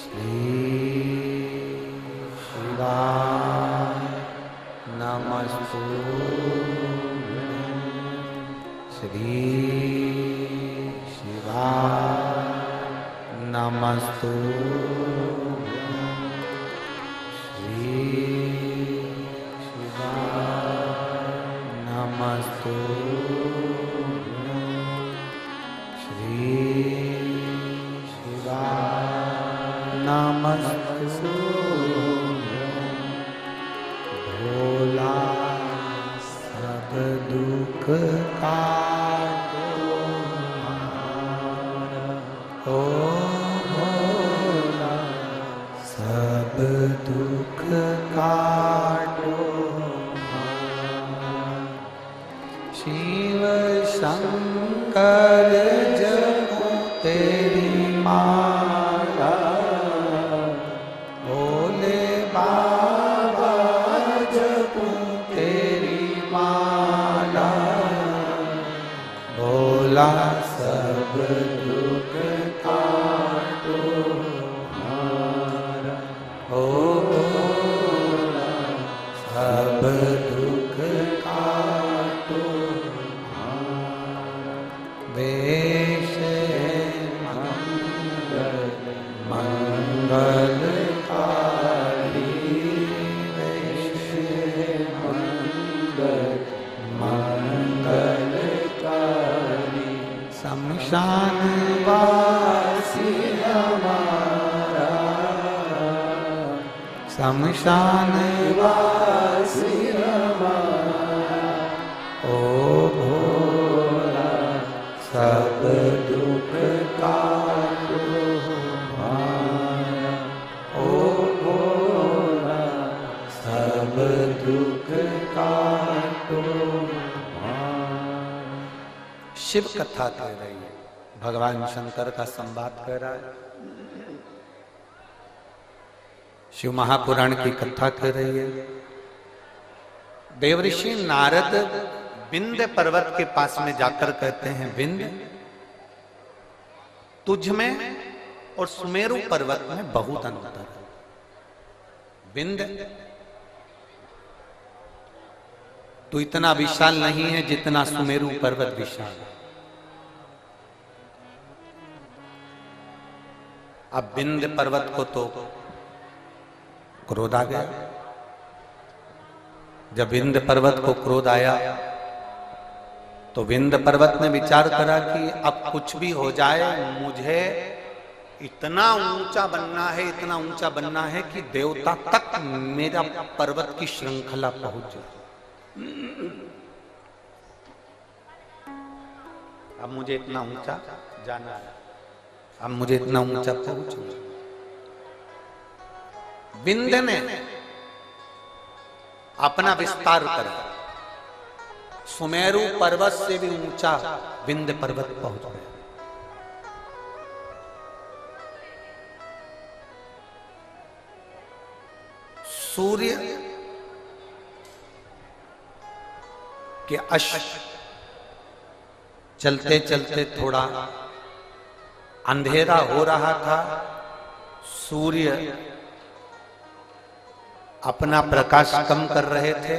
श्री शिवाय नमस्तुभ्यम। श्री शिवाय नमस्तुभ्यम। श्री शिवाय नमस्तुभ्यम। भोला सब दुख काटो ओ भोला सब दुख काटो। शिव शंकर जपो तेरी माला, भोले बाबा जपो तेरी माला। भोला सब दुख काटो हमारा, ओ भोला सब दुख काटो हमारा। वेश मंगलकारी, वेश मंगलकारी। शमशान वासी हमारा, शमशान वासी हमारा। ओ भोला सब दुख काटो हमारा, ओ भोला सब दुख काटो हमारा। शिव कथा कह रही है, भगवान शंकर का संवाद कर रहा है। शिव महापुराण की कथा कर रही है। देवऋषि नारद विंध्य पर्वत के पास में जाकर कहते हैं, विंध्य तुझ में और सुमेरु पर्वत में बहुत अंतर है। विंध्य तू इतना विशाल नहीं है जितना सुमेरु पर्वत विशाल है। अब विंध्य पर्वत को तो क्रोध आ गया। जब विंध्य पर्वत को क्रोध आया तो विंध्य पर्वत ने विचार करा कि अब कुछ भी हो जाए, मुझे इतना ऊंचा बनना है, इतना ऊंचा बनना है कि देवता तक मेरा पर्वत की श्रृंखला पहुंचे। अब मुझे इतना ऊंचा जाना है, अब मुझे इतना ऊंचा पहुंचना। विंध्य ने अपना विस्तार करा, सुमेरु पर्वत से भी ऊंचा विंध्य पर्वत पहुंच गया। सूर्य के अश्व चलते चलते थोड़ा अंधेरा हो रहा था। सूर्य अपना प्रकाश कम कर रहे थे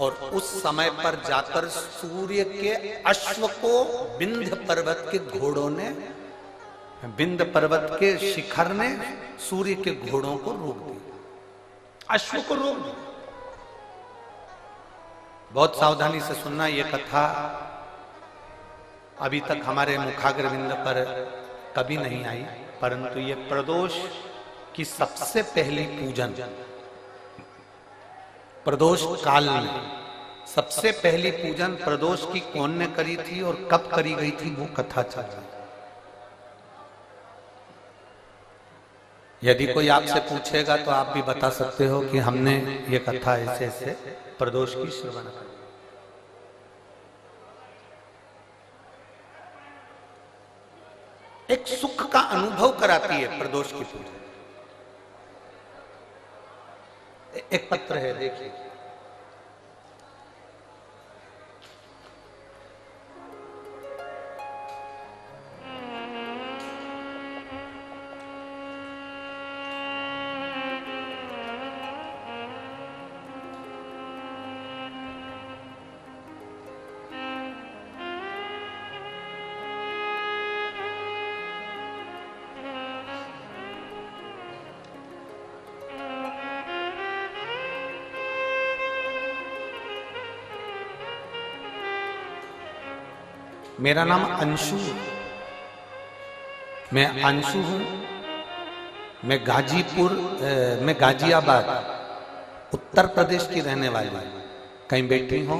और उस समय पर जाकर सूर्य के अश्व को विंध्य पर्वत के घोड़ों ने, विंध्य पर्वत के शिखर ने सूर्य के घोड़ों को रोक दिया, अश्व को रोक दिया। बहुत सावधानी से सुनना, ये कथा अभी तक हमारे मुखाग्रविंद पर कभी नहीं आई, परंतु ये प्रदोष की सबसे पहली पूजन, प्रदोष काल में सबसे पहली पूजन प्रदोष की कौन ने करी थी और कब करी गई थी, वो कथा चल रही। यदि कोई आपसे पूछेगा तो आप भी बता सकते हो कि हमने ये कथा ऐसे ऐसे प्रदोष की श्रवण करी। एक सुख का अनुभव कराती है प्रदोष की पूजा। एक पत्र है, देखिए। मेरा नाम अंशु, मैं अंशु हूं। मैं गाजियाबाद उत्तर प्रदेश की रहने वाली हूं। कहीं बैठी हो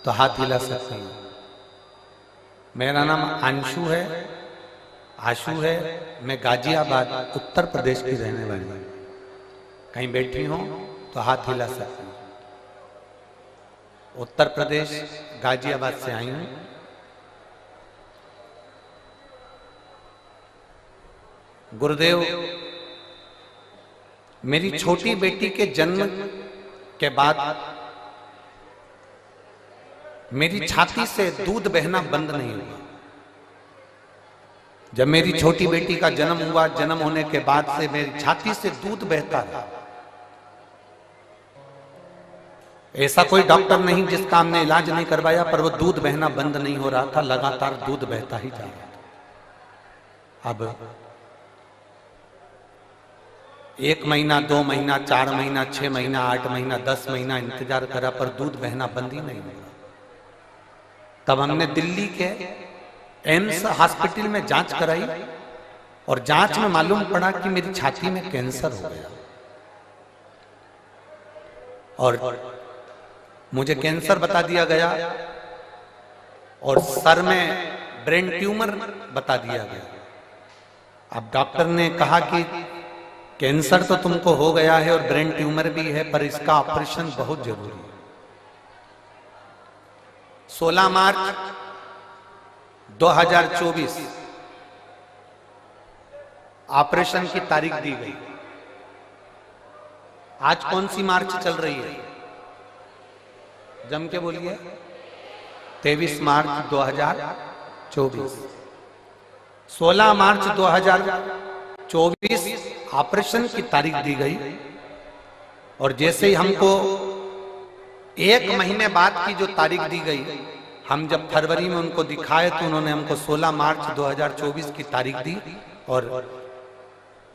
तो हाथ हिला सकते हैं। मेरा नाम अंशु है, आशु है। मैं गाजियाबाद उत्तर प्रदेश की रहने वाली हूं। कहीं बैठी हो तो हाथ हिला सकते हैं। उत्तर प्रदेश गाजियाबाद से आई हूं। गुरुदेव, मेरी छोटी बेटी के जन्म के बाद मेरी छाती से दूध बहना बंद नहीं हुआ। जब मेरी छोटी बेटी का जन्म हुआ, जन्म होने के बाद से मेरी छाती से दूध बहता रहा। ऐसा कोई डॉक्टर नहीं जिसका हमने इलाज नहीं करवाया, पर वो दूध बहना बंद नहीं हो रहा था, लगातार दूध बहता ही जा रहा था। अब 1 महीना, 2 महीना, 4 महीना, 6 महीना, 8 महीना, 10 महीना इंतजार करा, पर दूध बहना बंद ही नहीं हुआ। तब हमने दिल्ली के एम्स हॉस्पिटल में जांच कराई और जांच में मालूम पड़ा कि मेरी छाती में कैंसर हो गया और मुझे कैंसर बता दिया गया और सर में ब्रेन ट्यूमर बता दिया गया। अब डॉक्टर ने कहा कि कैंसर तो तुमको हो गया है और ब्रेन ट्यूमर भी है, पर इसका ऑपरेशन बहुत जरूरी है। 16 मार्च 2024 ऑपरेशन की तारीख दी गई। आज कौन सी मार्च चल रही है? जम के बोलिए। 23 मार्च 2024। 16 मार्च 2024 ऑपरेशन की तारीख दी गई और जैसे ही हमको 1 महीने बाद की जो तारीख दी गई, हम जब फरवरी में उनको दिखाए तो उन्होंने हमको 16 मार्च 2024 की तारीख दी और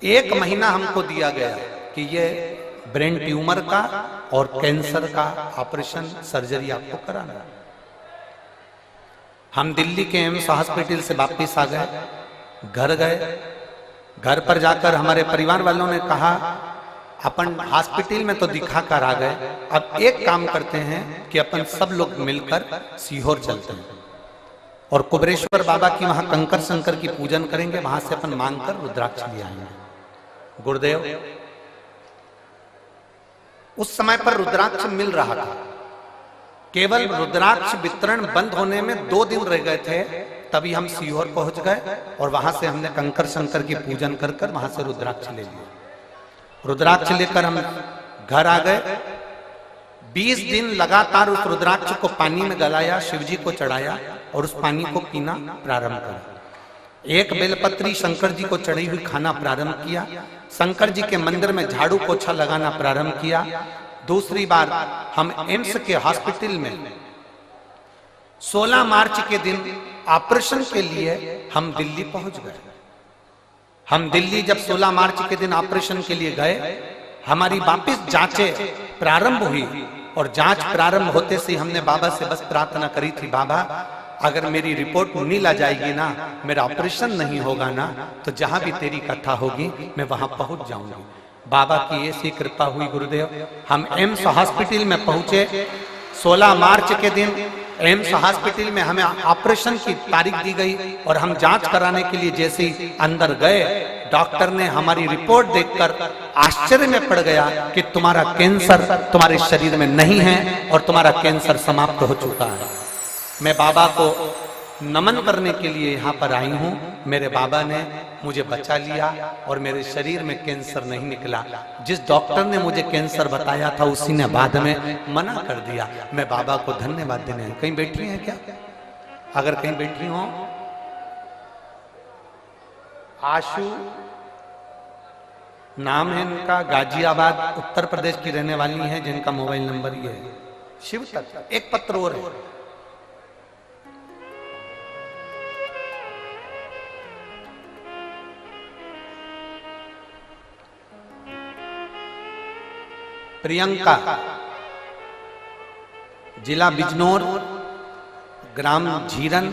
1 महीना हमको दिया गया कि ये ब्रेन ट्यूमर का और कैंसर का ऑपरेशन सर्जरी आपको कराना है। हम दिल्ली के एम्स हॉस्पिटल से वापिस आ गए, घर गए। घर पर जाकर हमारे परिवार वालों ने कहा अपन हॉस्पिटल में तो दिखा कर आ गए, अब एक काम करते हैं कि अपन सब लोग मिलकर सीहोर चलते हैं और कुबरेश्वर बाबा की वहां कंकर शंकर की पूजन करेंगे, वहां से अपन मांगकर रुद्राक्ष ले आएंगे। गुरुदेव, उस समय पर रुद्राक्ष मिल रहा था, केवल रुद्राक्ष वितरण बंद होने में 2 दिन रह गए थे, तभी हम सीहोर पहुंच गए और वहां से हमने कंकर शंकर की पूजन कर कर वहां से रुद्राक्ष ले लिया। रुद्राक्ष लेकर हम घर आ गए। 20 दिन लगातार उस रुद्राक्ष को पानी में गलाया, शिवजी को चढ़ाया और उस पानी को पीना प्रारंभ करा। एक बेलपत्री शंकर जी को चढ़ी हुई खाना प्रारंभ किया। शंकर जी के मंदिर में झाड़ू पोछा लगाना प्रारंभ किया। दूसरी बार हम एम्स के हॉस्पिटल में 16 मार्च के दिन ऑपरेशन के लिए हम दिल्ली पहुंच गए। हम दिल्ली जब 16 मार्च के दिन ऑपरेशन के लिए गए, हमारी वापिस जांचें प्रारंभ हुई और जांच प्रारंभ होते से हमने बाबा से बस प्रार्थना करी थी, बाबा अगर मेरी रिपोर्ट नील आ जाएगी ना, मेरा ऑपरेशन नहीं होगा ना, तो जहां भी तेरी कथा होगी मैं वहां पहुंच जाऊंगी। बाबा की ऐसी कृपा हुई गुरुदेव, हम एम्स हॉस्पिटल में पहुंचे। 16 मार्च के दिन एम्स हॉस्पिटल में हमें ऑपरेशन की तारीख दी गई और हम जांच कराने के लिए जैसे ही अंदर गए, डॉक्टर ने हमारी रिपोर्ट देखकर आश्चर्य में पड़ गया कि तुम्हारा कैंसर तुम्हारे शरीर में नहीं है और तुम्हारा कैंसर समाप्त हो चुका है। मैं बाबा को नमन करने के लिए यहाँ पर आई हूँ। मेरे बाबा ने मुझे बचा लिया और मेरे शरीर में कैंसर नहीं निकला। जिस डॉक्टर ने मुझे कैंसर बताया था उसी ने बाद में मना कर दिया। मैं बाबा को धन्यवाद देने। कहीं बैठी हैं क्या? अगर कहीं बैठी हो, आशु नाम है इनका, गाजियाबाद उत्तर प्रदेश की रहने वाली हैं, जिनका मोबाइल नंबर ये है। शिव तक एक पत्र और है। प्रियंका, जिला बिजनौर, ग्राम झीरन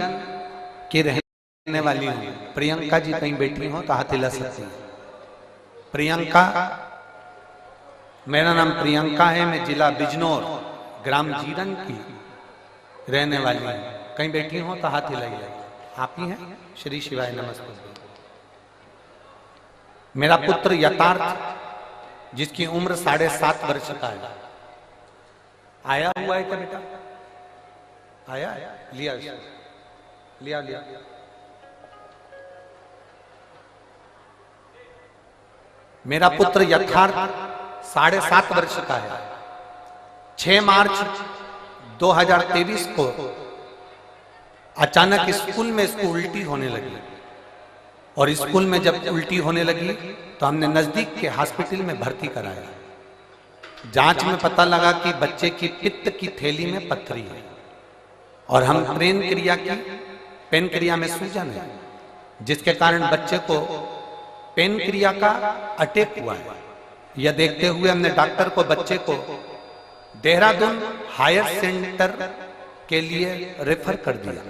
की रहने वाली हूं। प्रियंका जी कहीं बैठी हो तो हाथ हिला सकती है। प्रियंका, मेरा नाम प्रियंका है, मैं जिला बिजनौर, ग्राम झीरन की रहने वाली हूं। कहीं बैठी हो तो हाथ हिलाइए। आप ही हैं? श्री शिवाय नमस्ते। मेरा पुत्र यथार्थ, जिसकी उम्र 7.5 वर्ष का है, आया हुआ है क्या बेटा? आया? लिया लिया लिया। मेरा पुत्र यथार्थ 7.5 वर्ष का है। 6 मार्च 2023 को अचानक स्कूल में इसको उल्टी होने लगी और स्कूल में जब उल्टी होने लगी तो हमने नजदीक के हॉस्पिटल में भर्ती कराया। जांच में पता लगा कि बच्चे की पित्त की थैली में पथरी है और हम पेन क्रिया में सूजन है, जिसके कारण बच्चे को पेन क्रिया का अटैक हुआ है। यह देखते हुए हमने डॉक्टर को बच्चे को देहरादून हायर सेंटर के लिए रेफर कर दिया।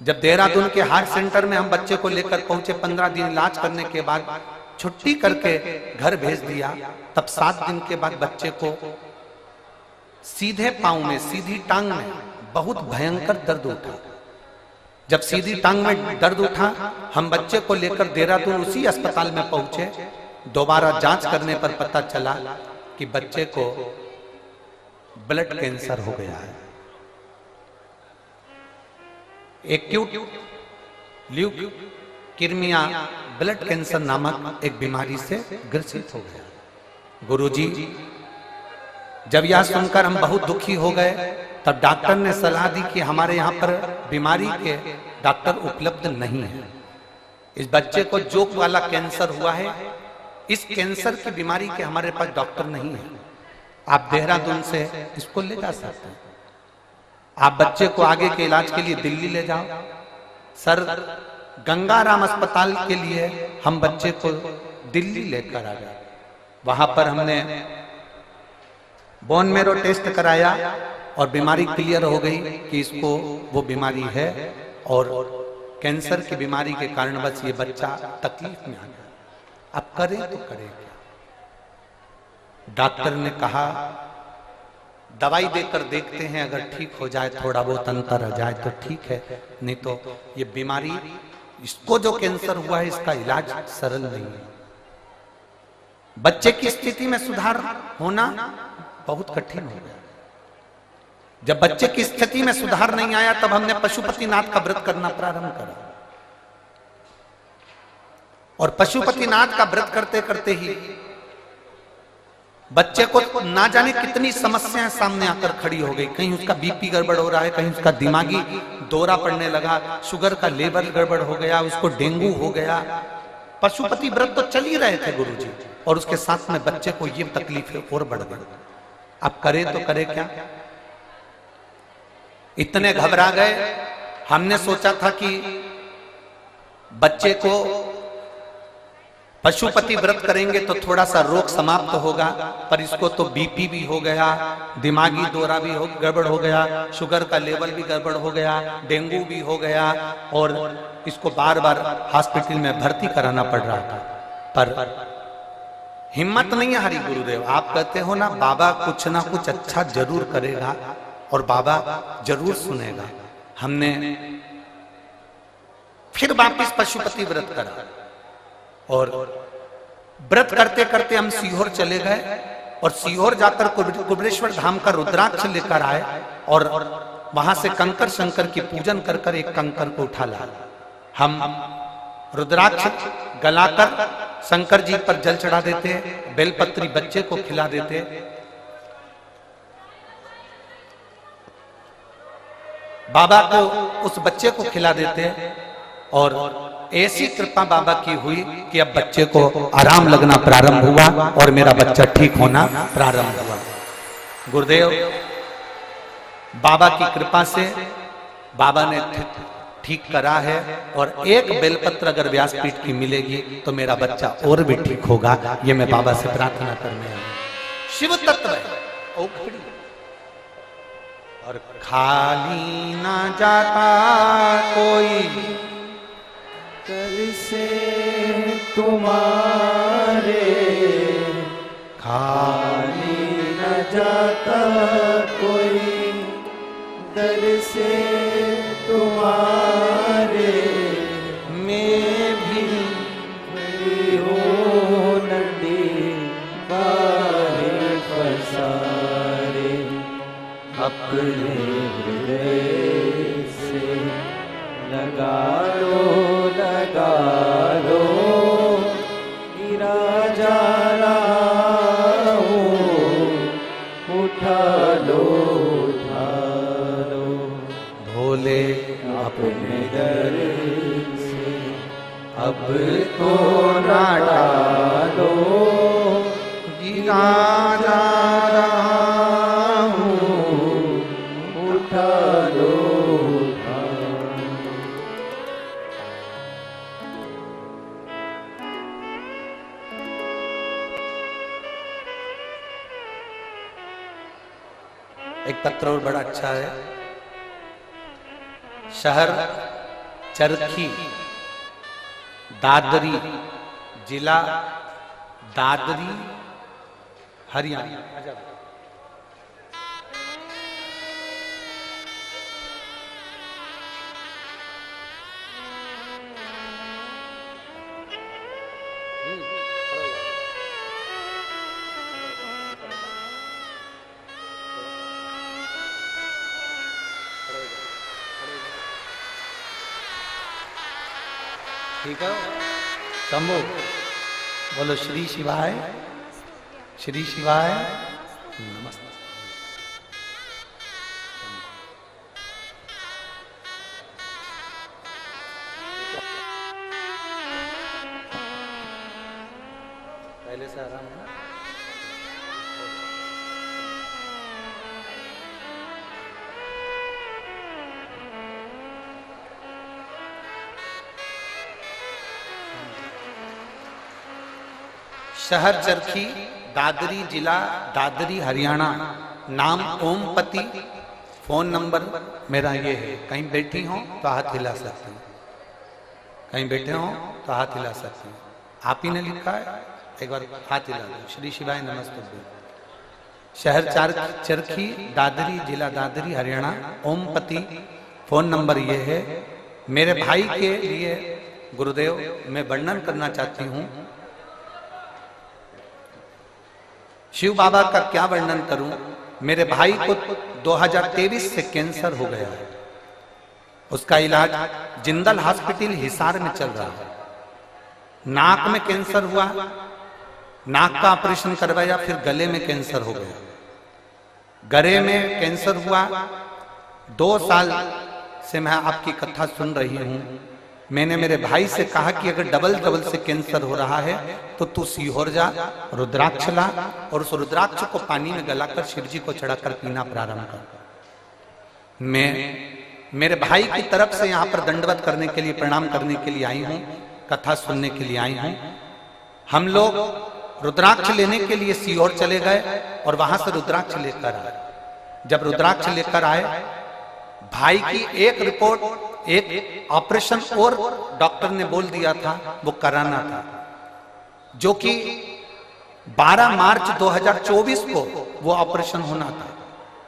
जब देहरादून के हार्ट सेंटर में हम बच्चे को लेकर पहुंचे, 15 दिन इलाज करने के बाद छुट्टी करके घर भेज दिया। तब 7 दिन के बाद बच्चे को सीधे पांव में, सीधी टांग में बहुत भयंकर दर्द उठा। जब सीधी टांग में दर्द उठा, हम बच्चे को लेकर देहरादून उसी अस्पताल में पहुंचे। दोबारा जांच करने पर पता चला कि बच्चे को ब्लड कैंसर हो गया है। एक्यूट ल्यूकेमिया ब्लड कैंसर नामक एक बीमारी से ग्रसित हो गया। गुरुजी, जब यह सुनकर हम बहुत दुखी हो गए, तब डॉक्टर ने सलाह दी कि हमारे यहाँ पर बीमारी के डॉक्टर उपलब्ध नहीं है। इस बच्चे को जोक वाला कैंसर हुआ है, इस कैंसर की बीमारी के हमारे पास डॉक्टर नहीं है। आप देहरादून से इसको ले जा सकते हैं। आप बच्चे को आगे के इलाज के लिए दिल्ली ले जाओ। सर, गंगाराम अस्पताल के लिए हम बच्चे को दिल्ली लेकर आ गए। वहां पर हमने बोन मेरो टेस्ट कराया और बीमारी क्लियर हो गई कि इसको वो बीमारी है और कैंसर की बीमारी के कारण बस ये बच्चा तकलीफ में आ गया। अब करें तो करें क्या? डॉक्टर ने कहा दवाई देकर देखते हैं, अगर ठीक हो जाए, थोड़ा बहुत अंतर आ जाए तो ठीक है, नहीं तो ये बीमारी, इसको जो कैंसर हुआ है इसका इलाज सरल नहीं है। बच्चे की स्थिति में सुधार होना बहुत कठिन हो गया। जब बच्चे की स्थिति में सुधार नहीं आया तब हमने पशुपतिनाथ का व्रत करना प्रारंभ करा और पशुपतिनाथ का व्रत करते करते ही बच्चे को ना जाने कितनी समस्याएं सामने आकर खड़ी हो गई। कहीं उसका बीपी गड़बड़ हो रहा है, कहीं उसका दिमागी दौरा पड़ने लगा, शुगर का लेवल गड़बड़ हो गया, उसको डेंगू हो गया। पशुपति व्रत तो चल ही रहे थे गुरुजी, और उसके साथ में बच्चे को ये तकलीफें और बढ़ गई। अब करे तो करे क्या? इतने घबरा गए। हमने सोचा था कि बच्चे को पशुपति व्रत करेंगे तो थोड़ा सा रोग समाप्त होगा, पर इसको तो बीपी भी हो गया, दिमागी दौरा भी गड़बड़ हो गया, शुगर का लेवल भी गड़बड़ हो गया, डेंगू भी हो गया और इसको बार बार हॉस्पिटल में भर्ती कराना पड़ रहा था। पर हिम्मत नहीं हारी गुरुदेव। आप कहते हो ना बाबा कुछ ना कुछ अच्छा जरूर करेगा और बाबा जरूर सुनेगा। हमने फिर वापिस पशुपति व्रत करा और व्रत करते करते हम सीहोर चले गए और सीहोर जाकर कुबरेश्वर धाम का रुद्राक्ष लेकर आए और वहां से कंकर शंकर की पूजन कर कर एक कंकर को उठा लाए। हम रुद्राक्ष गलाकर शंकर जी पर जल चढ़ा देते, बेलपत्री बच्चे को खिला देते। बाबा को उस बच्चे को खिला देते और ऐसी कृपा बाबा की हुई कि अब बच्चे को आराम लगना प्रारंभ हुआ और मेरा बच्चा ठीक होना प्रारंभ हुआ। गुरुदेव बाबा की कृपा से बाबा ने ठीक करा है और एक बेलपत्र अगर व्यासपीठ की मिलेगी तो मेरा बच्चा और भी ठीक होगा। ये मैं बाबा से प्रार्थना करने आया। शिव तत्व है और खाली ना जाता कोई कर से तुम्हारे, खाली न जाता कोई दर से तुम्हारे। मैं भी हो नंदी बाहे पसारे, अपने हृदय से लगा लो गिरा जा रहा हूँ, उठा लो भोले अपने दर से अब तो ना डालो, गिरा जा रहा हूँ, उठा लो। एक पत्र और बड़ा अच्छा है। शहर चरखी, दादरी, जिला दादरी, हरियाणा। ठीक है, शंभो बोलो श्री शिवाय, श्री शिवाय नमस्ते। पहले से आराम है ना? शहर चरखी दादरी जिला, दादरी हरियाणा, नाम ओमपति, फोन नंबर मेरा ये है। कहीं बैठी हो तो हाथ हिला सकते हैं, कहीं बैठे हो तो हाथ हिला सकते हैं। आप ही ने लिखा है, एक बार हाथ हिला दो। श्री शिवाय नमस्ते। शहर चरखी, दादरी जिला, दादरी हरियाणा, ओमपति, फोन नंबर ये है। मेरे भाई के लिए गुरुदेव मैं वर्णन करना चाहती हूं। शिव बाबा का क्या वर्णन करूं। मेरे भाई को 2023 से कैंसर हो गया है। उसका इलाज जिंदल हॉस्पिटल हिसार में चल रहा है। नाक में कैंसर हुआ, नाक का ऑपरेशन करवाया, फिर गले में कैंसर हो गया। गले में कैंसर हुआ। 2 साल से मैं आपकी कथा सुन रही हूं। मैंने मेरे भाई से कहा कि अगर डबल से कैंसर हो रहा है तो तू सीहोर जा, रुद्राक्ष ला और उस रुद्राक्ष को पानी में गलाकर शिव जी को चढ़ाकर पीना प्रारंभ कर। मैं मेरे भाई की तरफ से यहां पर दंडवत करने के लिए, प्रणाम करने के लिए आई हूं, कथा सुनने के लिए आई हूं। हम लोग रुद्राक्ष लेने के लिए सीहोर चले गए और वहां से रुद्राक्ष लेकर आए। जब रुद्राक्ष लेकर आए, भाई की एक रिपोर्ट, एक ऑपरेशन और डॉक्टर ने बोल दिया था वो कराना था, जो कि 12 मार्च 2024 को वो ऑपरेशन होना था।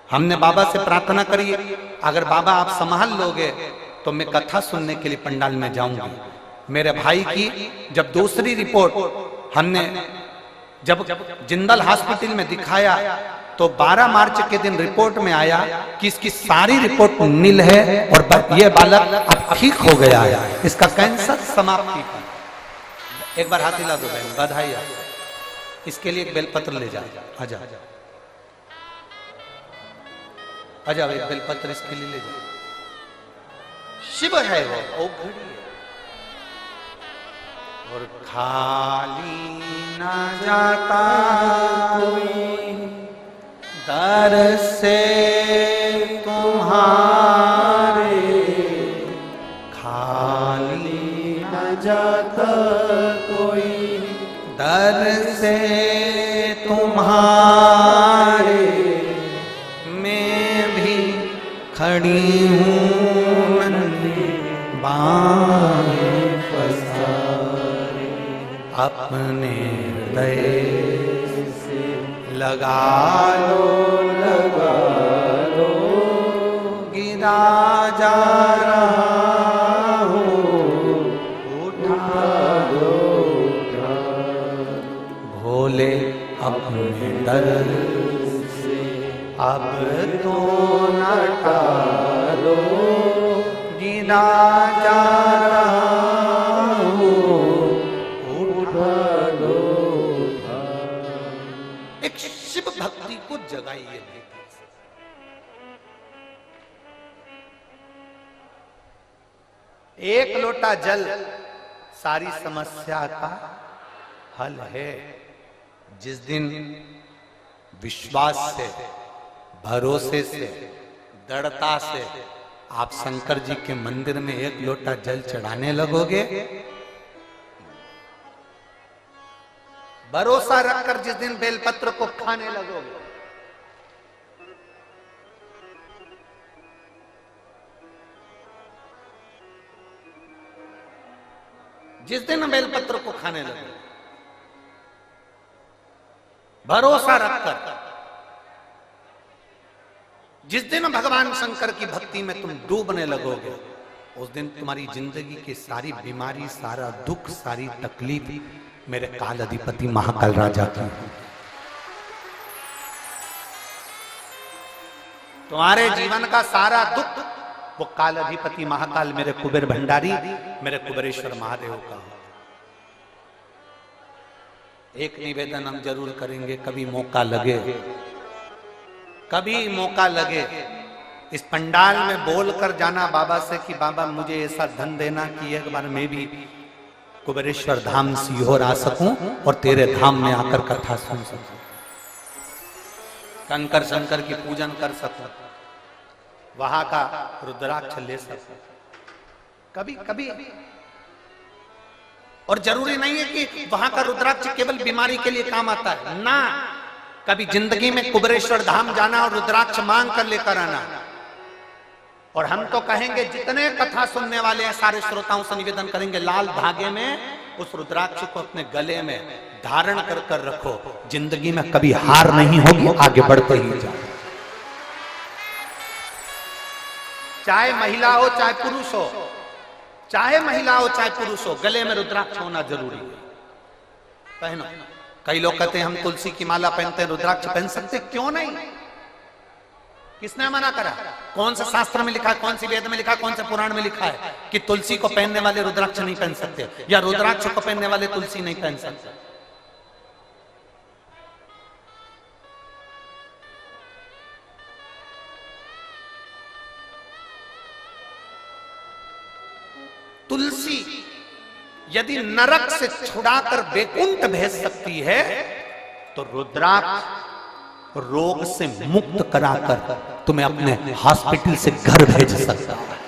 हमने बाबा से प्रार्थना करी, अगर बाबा आप संभाल लोगे तो मैं कथा सुनने के लिए पंडाल में जाऊंगी। मेरे भाई की जब दूसरी रिपोर्ट हमने जब जिंदल हॉस्पिटल में दिखाया तो 12 मार्च के दिन रिपोर्ट में आया कि इसकी सारी रिपोर्ट नील है और ये बालक अब ठीक हो गया है, इसका कैंसर समाप्ति की। एक बार हाथ हिला दो बहन, बधाई। इसके लिए एक बेलपत्र ले जाओ, आजा आजा, एक बेलपत्र इसके लिए ले जाओ। शिव है वो औघड़ी है और खाली ना जाता कोई दर से तुम्हारे, खाली न जाता कोई दर से तुम्हारे। मैं भी खड़ी हूँ बाहें पसारे, अपने हृदय लगा लो, गिरा जा रहा हो, उठा लो, भोले अपने दर से अब तो न टालो, गिरा जा रहा हो, उठा लो। एक शिव भक्ति को जगाइए। एक लोटा जल सारी समस्या का हल है। जिस दिन विश्वास से, भरोसे से, दृढ़ता से आप शंकर जी के मंदिर में एक लोटा जल चढ़ाने लगोगे, भरोसा रखकर जिस दिन बेलपत्र को खाने लगोगे, जिस दिन बेलपत्र को खाने लगोगे, भरोसा रखकर जिस दिन भगवान शंकर की भक्ति में तुम डूबने लगोगे, उस दिन तुम्हारी जिंदगी की सारी बीमारी, सारा दुख, सारी तकलीफ मेरे काल अधिपति महाकाल राजा की। तुम्हारे जीवन का सारा दुख वो काल अधिपति महाकाल मेरे कुबेर भंडारी, मेरे कुबेरेश्वर महादेव का। एक निवेदन हम जरूर करेंगे, कभी मौका लगे, कभी मौका लगे, इस पंडाल में बोलकर जाना बाबा से कि बाबा मुझे ऐसा धन देना कि एक बार मैं भी कुबेरेश्वर धाम सीहोर आ सकूं और तेरे धाम में आकर कथा सुन सकूं, कंकर शंकर की पूजन कर सकूं, वहां का रुद्राक्ष ले सकूं। कभी कभी और जरूरी नहीं है कि वहां का रुद्राक्ष केवल बीमारी के लिए काम आता है ना, कभी जिंदगी में कुबेरेश्वर धाम जाना और रुद्राक्ष मांग कर लेकर आना। और हम तो कहेंगे जितने कथा सुनने वाले हैं सारे श्रोताओं से निवेदन करेंगे, लाल धागे में उस रुद्राक्ष को अपने गले में धारण कर कर रखो, जिंदगी में कभी हार नहीं होगी, आगे बढ़ते ही जाओ। चाहे महिला हो चाहे पुरुष हो, चाहे महिला हो चाहे पुरुष हो, गले में रुद्राक्ष होना जरूरी है, पहनो। कई लोग कहते हैं हम तुलसी की माला पहनते हैं, रुद्राक्ष पहन सकते, क्यों नहीं? किसने मना करा? कौन से शास्त्र में लिखा है, कौन सी वेद में लिखा है, कौन से पुराण में लिखा है कि तुलसी को पहनने वाले रुद्राक्ष नहीं पहन सकते, या रुद्राक्ष को पहनने वाले तुलसी नहीं पहन सकते? तुलसी यदि नरक से छुड़ाकर वैकुंठ भेज सकती है, तो रुद्राक्ष रोग से मुक्त कराकर तुम्हें अपने हॉस्पिटल से घर भेज सकता है।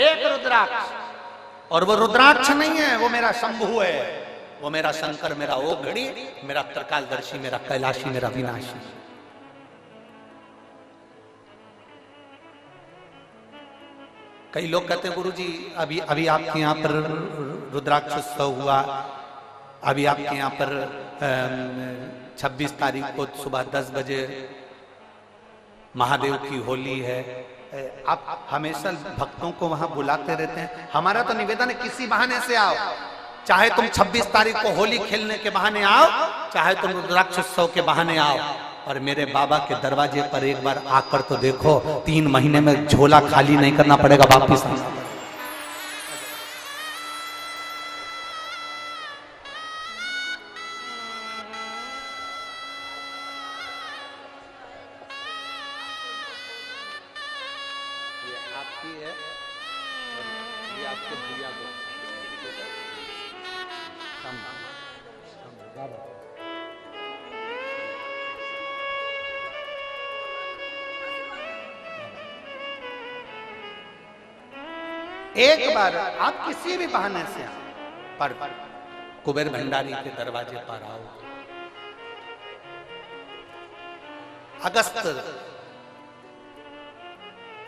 एक रुद्राक्ष, और वो रुद्राक्ष नहीं है, वो मेरा शंभु है, वो मेरा शंकर, मेरा ओघड़ी, मेरा त्रिकालदर्शी, मेरा कैलाशी, मेरा विनाशी। कई लोग कहते हैं गुरुजी अभी आपके यहाँ पर रुद्राक्ष उत्सव हुआ, अभी आपके यहाँ पर 26 तारीख को सुबह 10 बजे महादेव की होली है, आप हमेशा भक्तों को वहां बुलाते रहते हैं। हमारा तो निवेदन है किसी बहाने से आओ, चाहे तुम 26 तारीख को होली खेलने के बहाने आओ, चाहे तुम रुद्राक्ष उत्सव के बहाने आओ, और मेरे बाबा के दरवाजे पर एक बार आकर तो देखो, 3 महीने में झोला खाली नहीं करना पड़ेगा, वापिस आना पड़ेगा। एक बार आप किसी भी बहाने से पर कुबेर भंडारी के दरवाजे पर आओ। अगस्त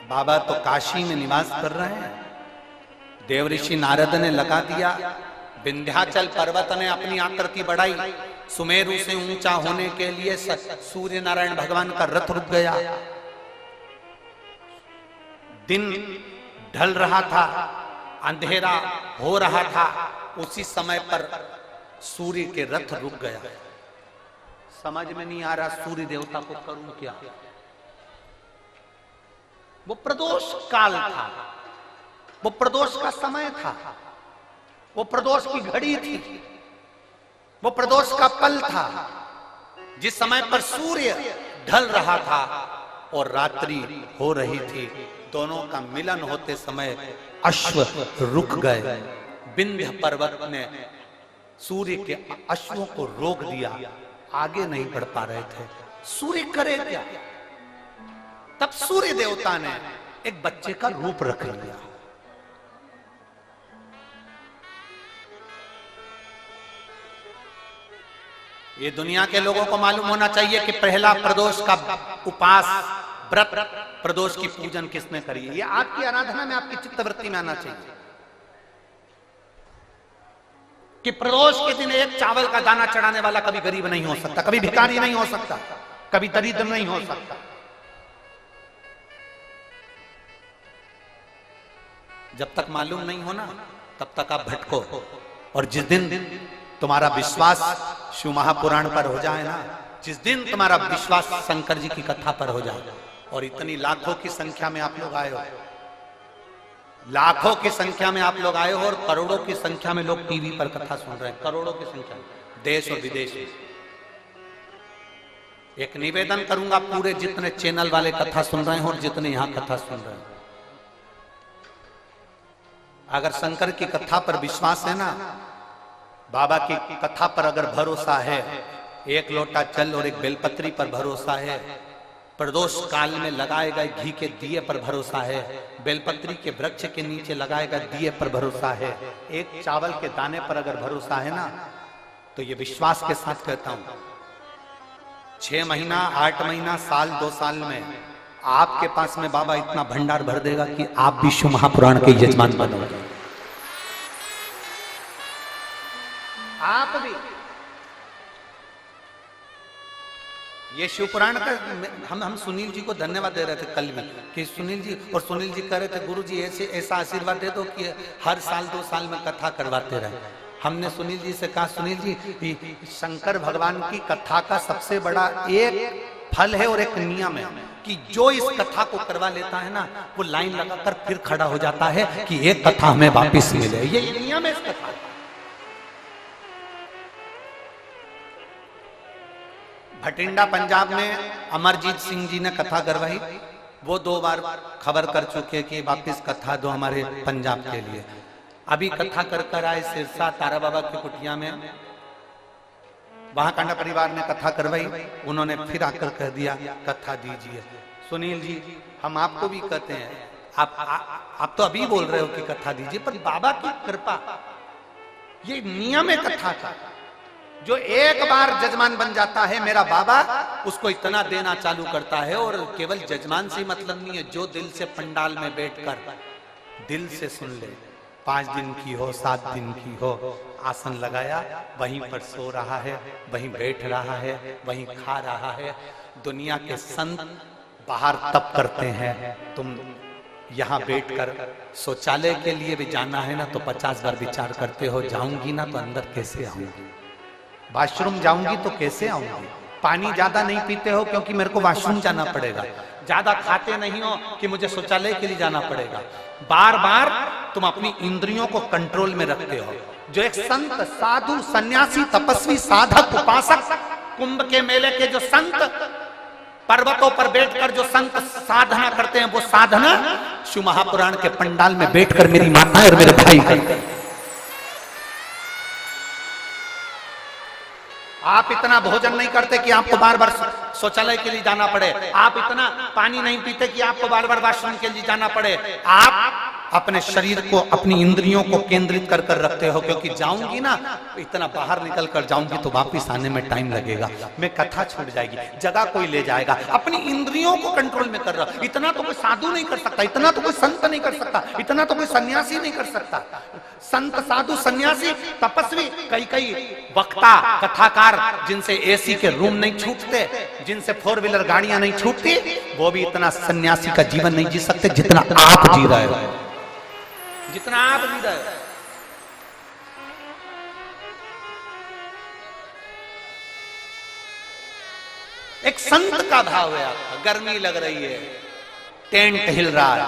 बाबा तो काशी में निवास कर रहे हैं, देवऋषि नारद ने लगा दिया, विंध्याचल पर्वत ने अपनी आकृति बढ़ाई, सुमेरु से ऊंचा होने के लिए सूर्य नारायण भगवान का रथ रुक गया, दिन ढल रहा था, अंधेरा हो रहा था, उसी समय पर सूर्य के रथ रुक गया। समझ में नहीं आ रहा सूर्य देवता को करूं क्या। वो प्रदोष काल था, वो प्रदोष का समय था, वो प्रदोष की घड़ी थी, वो प्रदोष का पल था, जिस समय पर सूर्य ढल रहा था और रात्रि हो रही थी। दोनों का मिलन होते समय अश्व रुक गए। विंध्य पर्वत ने सूर्य के अश्वों को रोक दिया, आगे नहीं बढ़ पा रहे थे। सूर्य करे क्या? तब सूर्य देवता ने एक बच्चे का रूप रख लिया। ये दुनिया के लोगों को मालूम होना चाहिए कि पहला प्रदोष का उपास व्रत, प्रदोष की पूजन किसने करी है। ये आपकी आराधना में, आपकी चित्तवृत्ति में आना चाहिए कि प्रदोष के दिन एक चावल का दाना चढ़ाने वाला कभी गरीब नहीं हो सकता, कभी भिखारी नहीं हो सकता, कभी दरिद्र नहीं हो सकता। जब तक मालूम नहीं होना तब तक आप भटको, और जिस दिन तुम्हारा विश्वास शिव महापुराण पर हो जाए ना, जिस दिन तुम्हारा विश्वास शंकर जी की कथा पर हो जाए, और इतनी लाखों की संख्या में आप लोग आए हो, लाखों की संख्या में आप लोग आए हो, और करोड़ों की संख्या में लोग टीवी पर कथा सुन रहे हैं, करोड़ों की संख्या में, देश और विदेश में। एक निवेदन करूंगा, पूरे जितने चैनल वाले कथा सुन रहे हैं और जितने यहां कथा सुन रहे हैं, अगर शंकर की कथा पर विश्वास है ना, बाबा की कथा पर अगर भरोसा है, एक लोटा जल और एक बेलपत्री पर भरोसा है, प्रदोष काल में लगाए गए घी के दिए पर भरोसा है, बेलपत्री के वृक्ष के नीचे लगाए गए दिए पर भरोसा है, एक चावल के दाने पर अगर भरोसा है ना, तो ये विश्वास के साथ कहता हूं 6 महीना 8 महीना साल 2 साल में आपके पास में बाबा इतना भंडार भर देगा कि आप विश्व महापुराण के यजमान बनोगे। आप भी ये शिवपुराण का हम सुनील जी को धन्यवाद दे रहे थे कल भी कि सुनील जी कह रहे थे गुरु जी ऐसा आशीर्वाद दे दो कि हर साल 2 साल में कथा करवाते रहे। हमने सुनील जी से कहा सुनील जी शंकर भगवान की कथा का सबसे बड़ा एक फल है और एक नियम है कि जो इस कथा को करवा लेता है ना वो लाइन लगाकर फिर खड़ा हो जाता है कि एक कथा हमें वापिस मिले। ये नियम है इस कथा। भटिंडा पंजाब में अमरजीत सिंह जी ने कथा करवाई, वो 2 बार खबर कर चुके कि वापिस कथा दो हमारे पंजाब के लिए। अभी कथा कर आए सिरसा तारा बाबा की कुटिया में, वहां कांडा परिवार ने कथा करवाई, उन्होंने फिर आकर कह दिया कथा दीजिए। सुनील जी हम आपको भी कहते हैं, आप तो अभी बोल रहे हो कि कथा दीजिए, पर बाबा की कृपा ये नियम है कथा का। जो एक बार जजमान बन जाता है मेरा बाबा उसको इतना देना चालू करता है। और केवल जजमान से मतलब नहीं है, जो दिल से पंडाल में बैठकर दिल से सुन ले, 5 दिन की हो 7 दिन की हो, आसन लगाया वहीं पर सो रहा है, वहीं बैठ रहा है, वहीं खा रहा है। दुनिया के संत बाहर तप करते हैं, तुम यहाँ बैठकर शौचालय के लिए भी जाना है ना तो 50 बार विचार करते हो, जाऊंगी ना तो अंदर कैसे आऊंगी, वॉशरूम जाऊंगी तो कैसे आऊंगी, पानी ज्यादा नहीं पीते हो क्योंकि मेरे को वॉशरूम जाना पड़ेगा, ज्यादा खाते नहीं हो कि मुझे शौचालय के लिए जाना पड़ेगा। बार बार तुम अपनी इंद्रियों को कंट्रोल में रखते हो। जो एक संत साधु सन्यासी तपस्वी साधक उपासक, कुंभ के मेले के जो संत पर्वतों पर बैठकर जो संत साधना करते हैं, वो साधना शिव महापुराण के पंडाल में बैठकर मेरी माता और मेरे भाई करते हैं। आप इतना भोजन नहीं करते कि आपको बार बार शौचालय के लिए जाना पड़े, आप इतना पानी नहीं पीते कि आपको बार बार वॉशरूम के लिए जाना पड़े। आप अपने शरीर को अपनी इंद्रियों को केंद्रित कर कर रखते हो, क्योंकि जाऊंगी ना इतना बाहर निकल कर जाऊंगी तो वापिस आने में टाइम लगेगा, मैं कथा छूट जाएगी, जगह कोई ले जाएगा। अपनी इंद्रियों को कंट्रोल में कर रहा। इतना तो कोई साधु नहीं कर सकता, इतना तो कोई संत नहीं कर सकता, इतना तो कोई सन्यासी नहीं कर सकता। संत साधु सन्यासी तपस्वी कई वक्ता कथाकार जिनसे एसी के रूम नहीं छूटते, जिनसे 4 व्हीलर गाड़ियां नहीं छूटती, वो भी इतना सन्यासी का जीवन नहीं जी सकते जितना आप जी रहे हो, जितना आप जी रहे हो। एक संत का भाव है आपका। गर्मी लग रही है, टेंट हिल रहा है,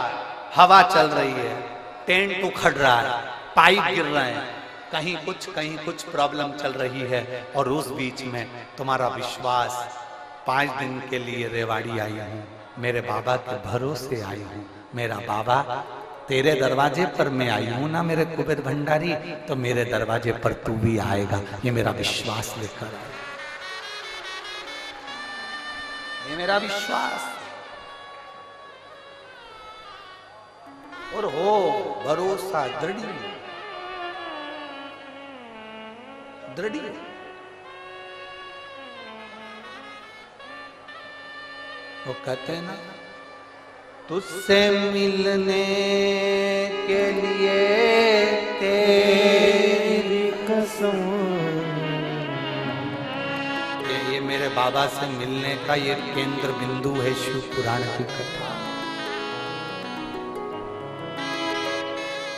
हवा चल रही है, टेंट उखड़ रहा है, पाइप गिर रहे हैं, कहीं कुछ प्रॉब्लम चल रही है, और उस बीच में तुम्हारा विश्वास 5 दिन के लिए रेवाड़ी आई हूं, मेरे बाबा के भरोसे आई हूं, मेरा बाबा तेरे दरवाजे पर मैं आई हूं ना मेरे कुबेर भंडारी, तो मेरे दरवाजे पर तू भी आएगा, ये मेरा विश्वास लेकर आए, ये मेरा विश्वास। और हो भरोसा दृढ़, वो कहते हैं ना, तुझसे मिलने के लिए तेरी कसम, ये मेरे बाबा से मिलने का ये केंद्र बिंदु है शिव पुराण की कथा।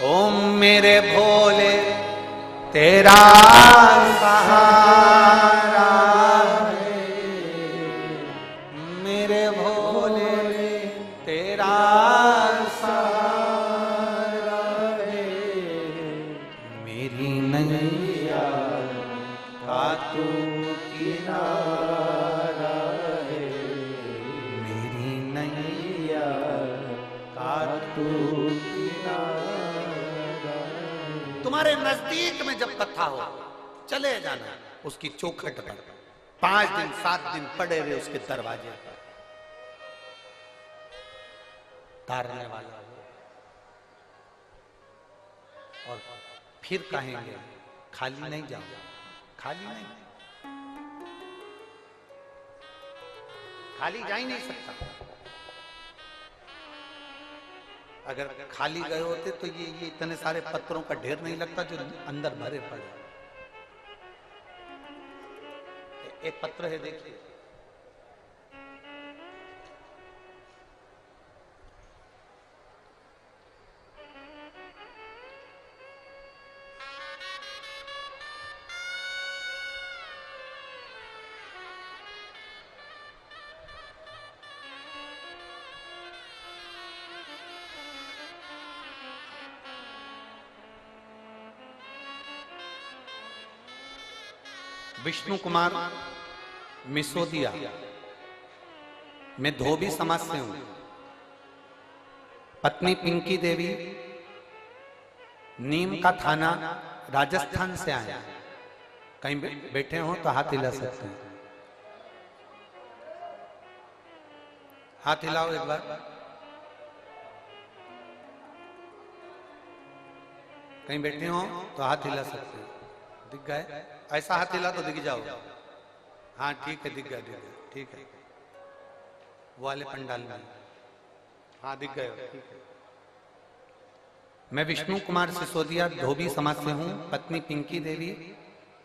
ओम मेरे भोले तेरा सहारा है, मेरे भोले तेरा सहारा है, मेरी नैया का तू किनारा है, मेरी नैया का तू किनारा। तुम्हारे नजदीक में जब कथा हो चले जाना उसकी चौखट पर, 5 दिन 7 दिन पड़े रहे उसके दरवाजे पर, तारने वाला हो। और फिर कहेंगे खाली नहीं जाओ, खाली नहीं, खाली जा ही नहीं सकता। अगर खाली गए होते तो ये इतने सारे पत्थरों का ढेर नहीं लगता जो अंदर भरे पड़े। एक पत्र है, देखिए, विष्णु कुमार मिसोदिया, मैं धोबी समाज से हूं। पत्नी पिंकी देवी, नीम का थाना, राजस्थान से आया। कहीं बैठे हो तो हाथ हिला सकते हैं, हाथ हिलाओ एक बार। कहीं बैठे हो तो हाथ हिला सकते हैं। दिख गए? ऐसा हाथ हिला तो दिख जाओ। हाँ ठीक है, दिख गया, दिख गया, ठीक है। वो वाले पंडाल में, हाँ दिख गए, ठीक है। मैं विष्णु कुमार सिसोदिया, धोबी समाज से हूँ। पत्नी पिंकी देवी,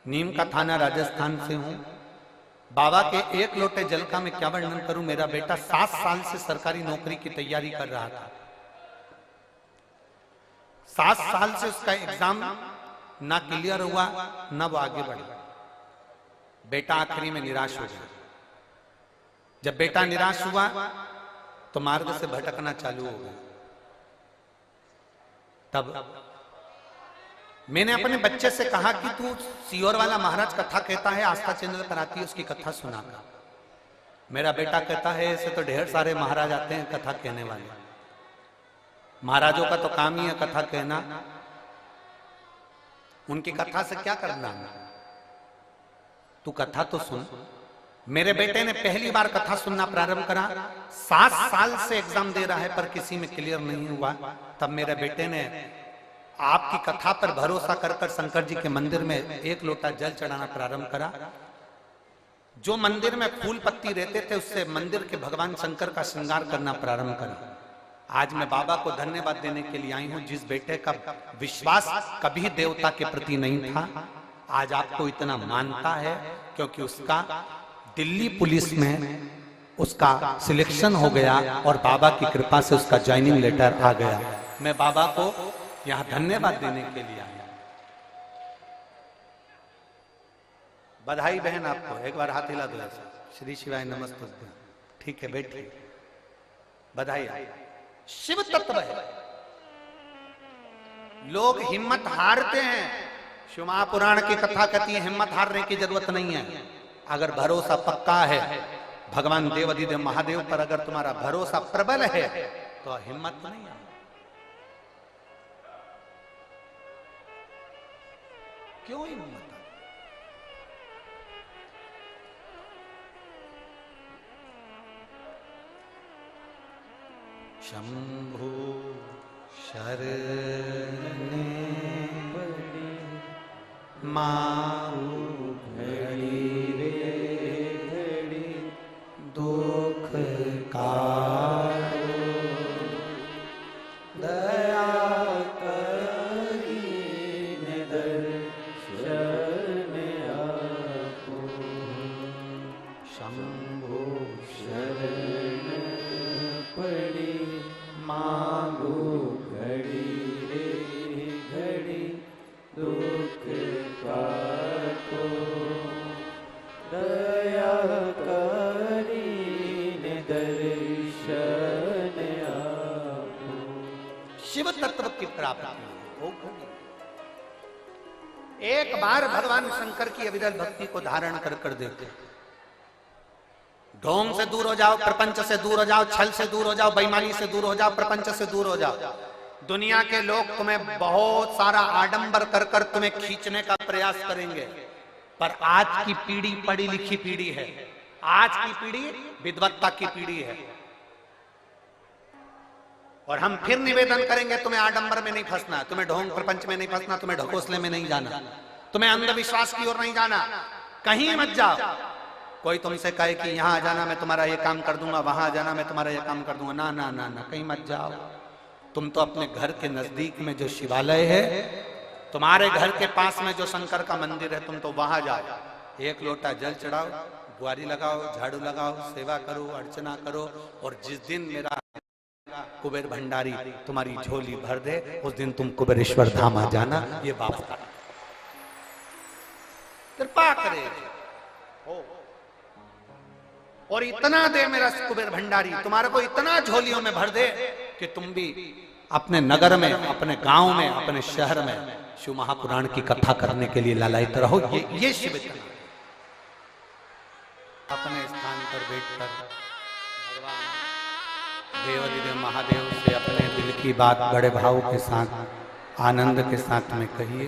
नीम का थाना, राजस्थान से हूँ। बाबा के एक लोटे जल का मैं क्या वर्णन करूं। मेरा बेटा 7 साल से सरकारी नौकरी की तैयारी कर रहा था। 7 साल से उसका एग्जाम ना क्लियर हुआ, ना वो आगे बढ़ा। बेटा आखिरी में निराश हो गया। जब बेटा निराश हुआ तो मार्ग से भटकना चालू हो गया। तब मैंने अपने बच्चे से कहा कि तू सीहोर वाला महाराज कथा कहता है, आस्था चैनल पर आती है, उसकी कथा सुना। मेरा बेटा कहता है ऐसे तो ढेर सारे महाराज आते हैं कथा कहने वाले, महाराजों का तो काम ही है कथा कहना, उनकी कथा से क्या करना, तू कथा तो सुन। मेरे बेटे ने पहली बार कथा सुनना प्रारंभ करा। 7 साल से एग्जाम दे रहा है पर किसी में क्लियर नहीं हुआ। तब मेरे बेटे ने आपकी कथा पर भरोसा कर कर शंकर जी के मंदिर में 1 लोटा जल चढ़ाना प्रारंभ करा। जो मंदिर में फूल पत्ती रहते थे उससे मंदिर के भगवान शंकर का श्रृंगार करना प्रारंभ करा। आज मैं बाबा को धन्यवाद देने के लिए आई हूं। जिस बेटे का विश्वास कभी देवता के प्रति नहीं था, आज आपको इतना मानता है क्योंकि उसका दिल्ली पुलिस में उसका सिलेक्शन हो गया और बाबा की कृपा से उसका ज्वाइनिंग लेटर आ गया। मैं बाबा को यहां धन्यवाद देने के लिए आया। बधाई बहन आपको, एक बार हाथ हिला दो। श्री शिवाय नमस्तुभ्यं। ठीक है, बैठिए, बधाई। शिव तत्व है, लोग हिम्मत हारते हैं। शिव महापुराण की कथा कहती है हिम्मत हारने की जरूरत नहीं है। अगर भरोसा पक्का है भगवान देवाधिदेव महादेव पर, अगर तुम्हारा भरोसा प्रबल है तो हिम्मत नहीं है। क्यों हिम्मत? शंभु शरणे पड़ी माऊ घड़ी रे घड़ी दुख कारो दया करी दर्शन आपो। शंभु शरण पड़ी मांगो घड़ी रे घड़ी दुख काटो दया करी दर्शन आपो। शिव तत्व की प्राप्ति हो। एक बार भगवान शंकर की अविरल भक्ति को धारण कर कर देते। ढोंग से दूर हो जाओ, प्रपंच से दूर हो जाओ, छल से दूर हो जाओ, बेईमानी से दूर हो जाओ, प्रपंच से दूर हो जाओ। दुनिया के लोग तुम्हें बहुत सारा आडंबर कर कर तुम्हें खींचने का प्रयास करेंगे, पर आज की पीढ़ी पढ़ी लिखी पीढ़ी है। आज की पीढ़ी विद्वत्ता की पीढ़ी है। और हम फिर निवेदन करेंगे, तुम्हें आडंबर में नहीं फंसना, तुम्हें ढोंग प्रपंच में नहीं फंसना, तुम्हें ढकोसले में नहीं जाना, तुम्हें अंधविश्वास की ओर नहीं जाना, कहीं मत जाओ। कोई तुमसे कहे कि यहां आ जाना मैं तुम्हारा ये काम कर दूंगा, वहां आ जाना मैं तुम्हारा ये काम कर दूंगा, ना ना ना ना, कहीं मत जाओ। तुम तो अपने घर के नजदीक में जो शिवालय है, तुम्हारे घर के पास में जो शंकर का मंदिर है, तुम तो वहां जाओ, एक लोटा जल चढ़ाओ, बुआरी लगाओ, झाड़ू लगाओ, सेवा करो, अर्चना करो, और जिस दिन मेरा कुबेर भंडारी तुम्हारी झोली भर दे, उस दिन तुम कुबेरेश्वर धाम आ जाना। ये बात कृपा करे और इतना दे मेरा कुबेर भंडारी, तुम्हारे को इतना झोलियों में भर दे कि तुम भी अपने नगर में, अपने गांव में, अपने शहर में शिव महापुराण की कथा करने के लिए लालायित रहो। ये शिव इतना अपने स्थान पर बैठकर भगवान देवाधिदेव महादेव से अपने दिल की बात बड़े भाव के साथ, आनंद के साथ में कहिए,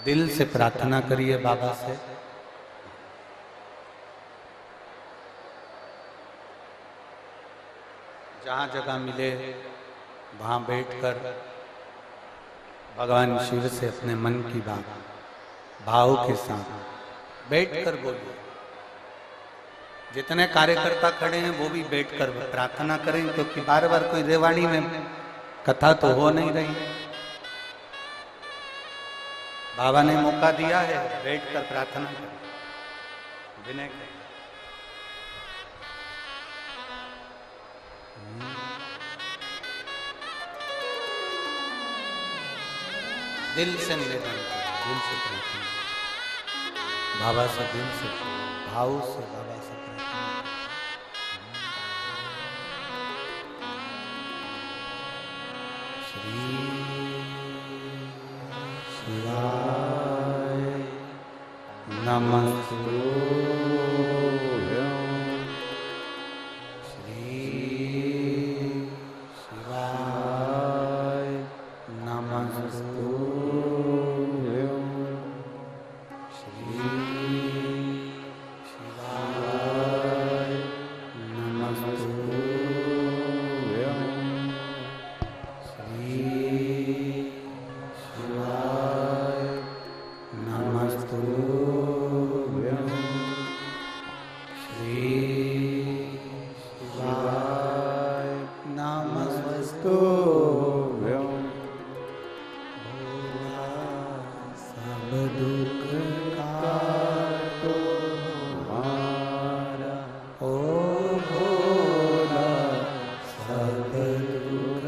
दिल से प्रार्थना करिए बाबा से। जहां जगह मिले वहां बैठकर भगवान शिव से अपने मन की बात भाव के साथ बैठकर बोलिए। जितने कार्यकर्ता खड़े हैं वो भी बैठकर प्रार्थना करें, क्योंकि बार बार कोई रेवाड़ी में कथा तो हो नहीं रही। बाबा ने मौका दिया है, बैठकर प्रार्थना करें, विनय करें। दिल से निवेदन करें, दिल से प्रार्थना, बाबा से दिल से भाव से बाबा से प्रार्थना। श्री शिवाय नमस्तुभ्यं। श्री शिवाय नमस्तुभ्यं। श्री शिवाय नमस्तुभ्यं। श्री शिवाय नमस्तुभ्यं। श्री शिवाय नमस्तुभ्यं। भोला सब दुख काटो हमारा, ओ भोला सब दुख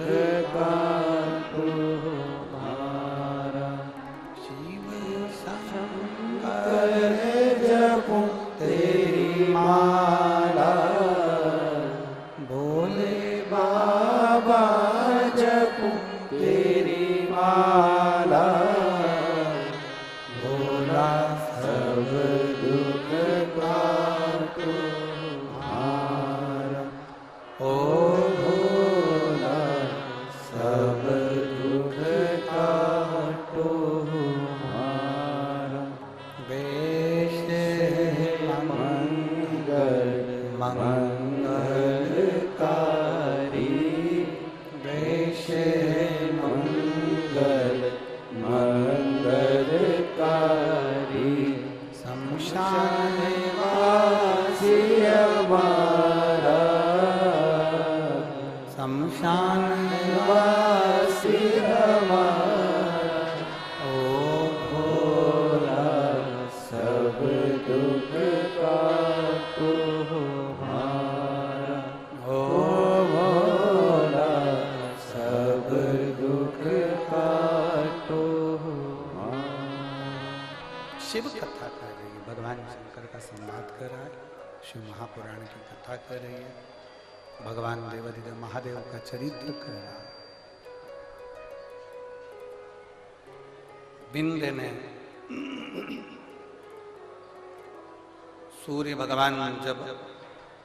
काटो हमारा। शिव शंकर जपो तेरी माला, भोले बाबा जपो तेरी माला, भोला सब दुख काटो हमारा, ओ भोला सब दुख काटो हमारा। वेश मंगल मंगलकारी, वेश मंगल मंगलकारी, शमशान वासी हमारा, शमशान वासी हमारा, ओ भोला सब दुख काटो हमारा, ओ भोला सब दुख काटो हमारा। शिव कथा कर रही है, भगवान शंकर का संवाद कर रहा है, शिव महापुराण की कथा कर रही है, भगवान देवाधिदेव महादेव का चरित्र कर रहा है। विंध्य में सूर्य भगवान जब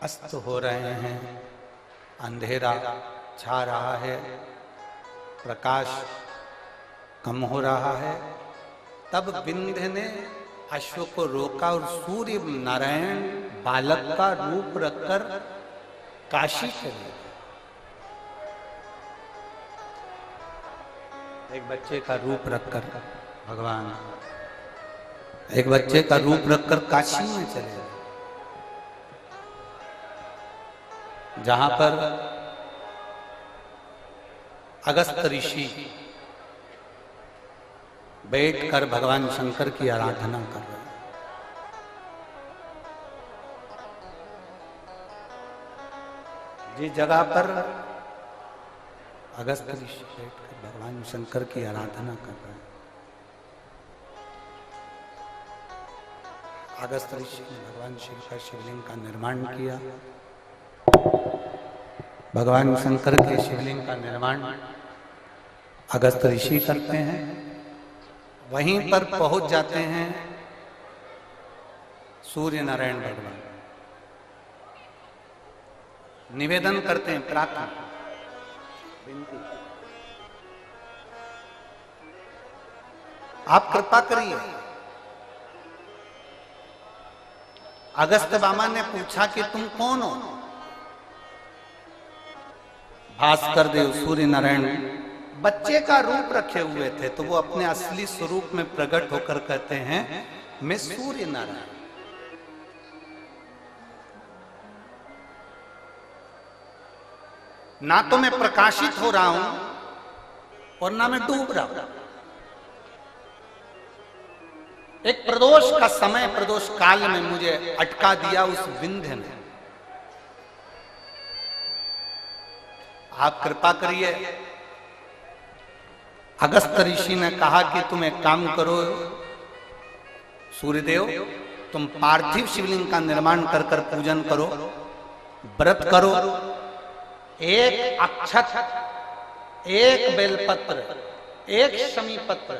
अस्त हो रहे हैं, अंधेरा छा रहा है, प्रकाश कम हो रहा है, तब विंध्य ने अश्व को रोका और सूर्य नारायण बालक का रूप रखकर काशी चले गए। एक बच्चे का रूप रखकर भगवान, एक बच्चे का रूप रखकर काशी में चले गए, जहां पर अगस्त ऋषि बैठकर भगवान शंकर की आराधना कर रहे हैं। जिस जगह पर अगस्त ऋषि बैठकर भगवान शंकर की आराधना कर रहे हैं, अगस्त ऋषि ने भगवान शिव का शिवलिंग का निर्माण किया। भगवान शंकर के शिवलिंग का निर्माण अगस्त ऋषि करते हैं। वहीं पर पहुंच जाते हैं सूर्य नारायण भगवान, निवेदन करते हैं, प्रार्थना विनती, आप कृपा करिए। अगस्त बामा ने पूछा कि तुम कौन हो? भास्कर देव सूर्य नारायण बच्चे का रूप रखे हुए थे, तो वो अपने असली स्वरूप में प्रकट होकर कहते हैं मैं सूर्य नारायण। ना तो मैं प्रकाशित हो रहा हूं और ना मैं डूब रहा हूं। एक प्रदोष का समय, प्रदोष काल में मुझे अटका दिया उस विंध्य ने। आप कृपा करिए। अगस्त ऋषि ने कहा कि तुम एक काम करो सूर्यदेव, तुम पार्थिव शिवलिंग का निर्माण कर कर पूजन करो, व्रत करो, एक अक्षत, एक बेलपत्र, एक शमी पत्र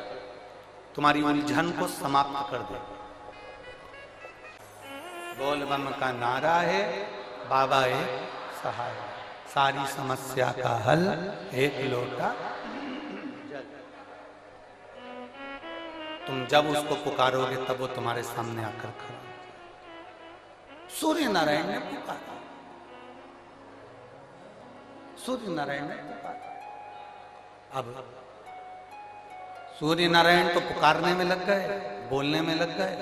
तुम्हारी उलझन को समाप्त कर दे। बोल बम का नारा है, बाबा है सहाय, सारी समस्या का हल एक लोटा जल। तुम जब उसको पुकारोगे तब वो तुम्हारे सामने आकर खड़ा। सूर्य नारायण ने पुकारा, सूर्य नारायण ने पुकारा। अब सूर्य नारायण तो पुकारने में लग गए, बोलने में लग गए।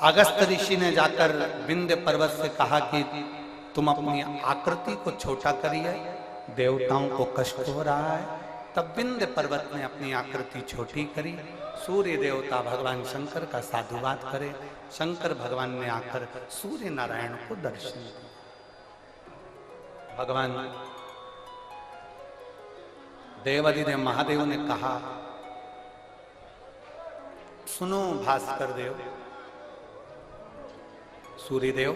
अगस्त ऋषि ने जाकर विंध्य पर्वत से कहा कि तुम अपनी आकृति को छोटा करिए, देवताओं को कष्ट हो रहा है। तब विंध्य पर्वत ने अपनी आकृति छोटी करी। सूर्य देवता भगवान शंकर का साधुवाद करे। शंकर भगवान ने आकर सूर्य नारायण को दर्शन दिया। भगवान देवाधिदेव महादेव ने कहा, सुनो भास्कर देव, सूर्यदेव,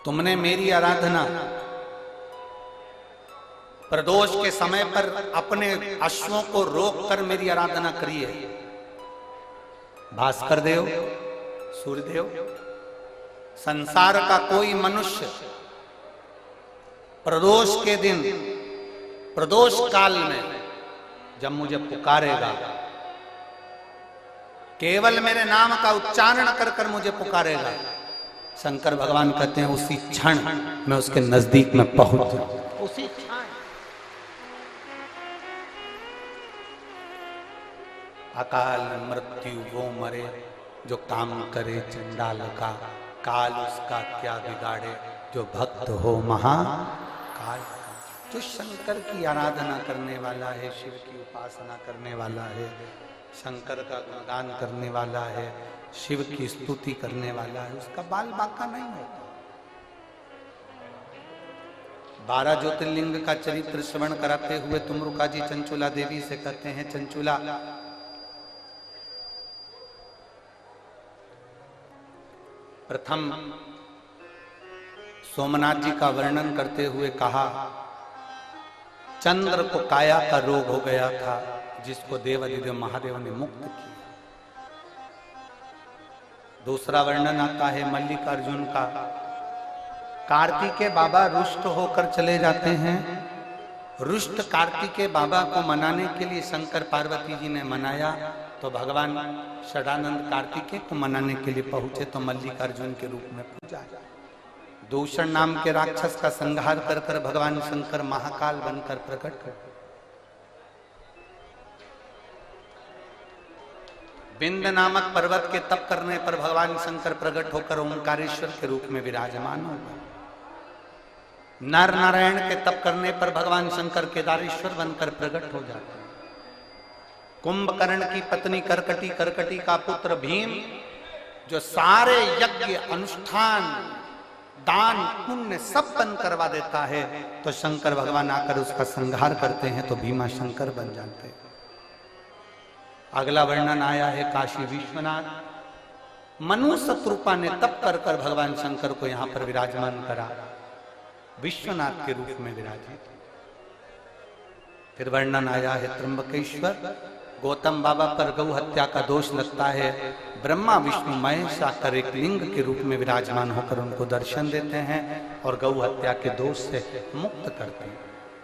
तुमने मेरी आराधना प्रदोष के समय पर अपने अश्वों को रोककर मेरी आराधना करी है। भास्कर देव, सूर्यदेव, संसार का कोई मनुष्य प्रदोष के दिन, प्रदोष काल में जब मुझे पुकारेगा, केवल मेरे नाम का उच्चारण कर कर मुझे पुकारेगा, शंकर भगवान कहते हैं उसी क्षण मैं उसके नजदीक में पहुंच जाऊं। उसी क्षण अकाल मृत्यु वो मरे जो काम करे चंडाल का, काल उसका क्या बिगाड़े जो भक्त हो महाकाल का। जो शंकर की आराधना करने वाला है, शिव की उपासना करने वाला है, शंकर का गुणगान करने वाला है, शिव की स्तुति करने वाला है, उसका बाल बांका नहीं होता। 12 ज्योतिर्लिंग का चरित्र श्रवण कराते हुए तुमरुका जी चंचुला देवी से कहते हैं, चंचुला प्रथम सोमनाथ जी का वर्णन करते हुए कहा, चंद्र को काया का रोग हो गया था जिसको देवाधिदेव महादेव ने मुक्त किया। दूसरा वर्णन आता है मल्लिकार्जुन का, कार्तिकेय बाबा रुष्ट होकर चले जाते हैं। रुष्ट कार्तिकेय बाबा को मनाने के लिए शंकर पार्वती जी ने मनाया, तो भगवान षडानंद कार्तिकेय को मनाने के लिए पहुंचे तो मल्लिकार्जुन के रूप में पूजा। दूषण नाम के राक्षस का संहार कर कर भगवान शंकर महाकाल बनकर प्रकट कर विंध्य नामक पर्वत के तप करने पर भगवान शंकर प्रकट होकर ओंकारेश्वर के रूप में विराजमान होगा। नर नारायण के तप करने पर भगवान शंकर केदारेश्वर बनकर प्रकट हो जाते हैं। कुंभकर्ण की पत्नी करकटी, करकटी का पुत्र भीम, जो सारे यज्ञ अनुष्ठान दान पुण्य सब बंद करवा देता है, तो शंकर भगवान आकर उसका संहार करते हैं, तो भीमा शंकर बन जाते हैं। अगला वर्णन आया है काशी विश्वनाथ। मनु शत्रुपा ने तप कर कर भगवान शंकर को यहां पर विराजमान करा, विश्वनाथ के रूप में विराजित। फिर वर्णन आया है त्र्यंबकेश्वर। गौतम बाबा पर गौ हत्या का दोष लगता है, ब्रह्मा विष्णु महेश आकर एक लिंग के रूप में विराजमान होकर उनको दर्शन देते हैं और गौ हत्या के दोष से मुक्त करते हैं।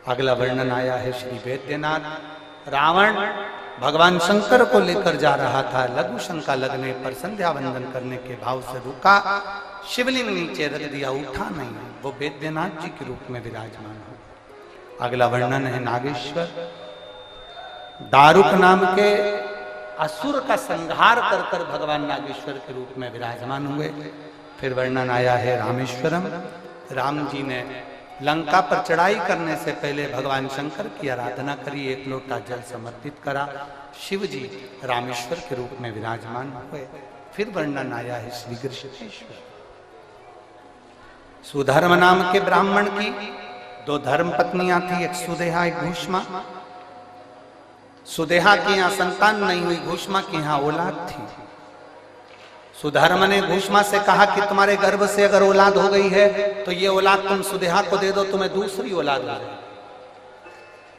अगला वर्णन आया है श्री वैद्यनाथ। रावण भगवान शंकर को लेकर जा रहा था, लघु शंका लगने पर संध्या वंदन करने के भाव से रुका, शिवलिंग नीचे रख दिया, उठा नहीं, वो वैद्यनाथ जी के रूप में विराजमान हो। अगला वर्णन है नागेश्वर। दारुक नाम के असुर का संहार कर कर भगवान नागेश्वर के रूप में विराजमान हुए। फिर वर्णन आया है रामेश्वरम। राम जी ने लंका पर चढ़ाई करने से पहले भगवान शंकर की आराधना करी, एक लोटा जल समर्पित करा, शिव जी रामेश्वर के रूप में विराजमान हुए। फिर वर्णन आया है श्री कृष्णेश्वर। सुधर्म नाम के ब्राह्मण की दो धर्म पत्नियां थी, एक सुदेहा एक घूष्मा। सुदेहा की यहां संतान नहीं हुई, घूष्मा की यहां औलाद थी। सुधर्म ने घूष्मा से कहा कि तुम्हारे गर्भ से अगर औलाद हो गई है तो ये औलाद तुम सुदेहा को दे दो, तुम्हें दूसरी औलाद हो जाए।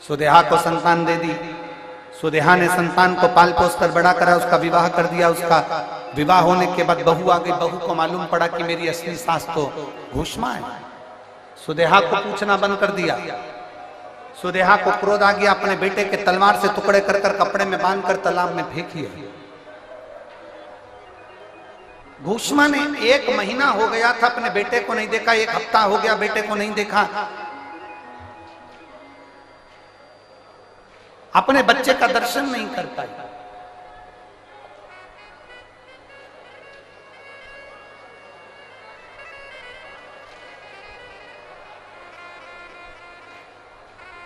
सुदेहा को संतान दे दी। सुदेहा ने संतान को पाल पोस कर बड़ा करा, उसका विवाह कर दिया। उसका विवाह होने के बाद बहू आ गई। बहू को मालूम पड़ा कि मेरी असली सास तो घूष्मा है। सुदेहा को पूछना बंद कर दिया। सुदेहा को क्रोध आ गया, अपने बेटे के तलवार से टुकड़े कर कर कपड़े में बांधकर तालाब में फेंक दिया। घूष्मा ने 1 महीना हो गया था अपने बेटे को नहीं देखा, 1 हफ्ता हो गया बेटे को नहीं देखा, अपने बच्चे का दर्शन नहीं कर पाई।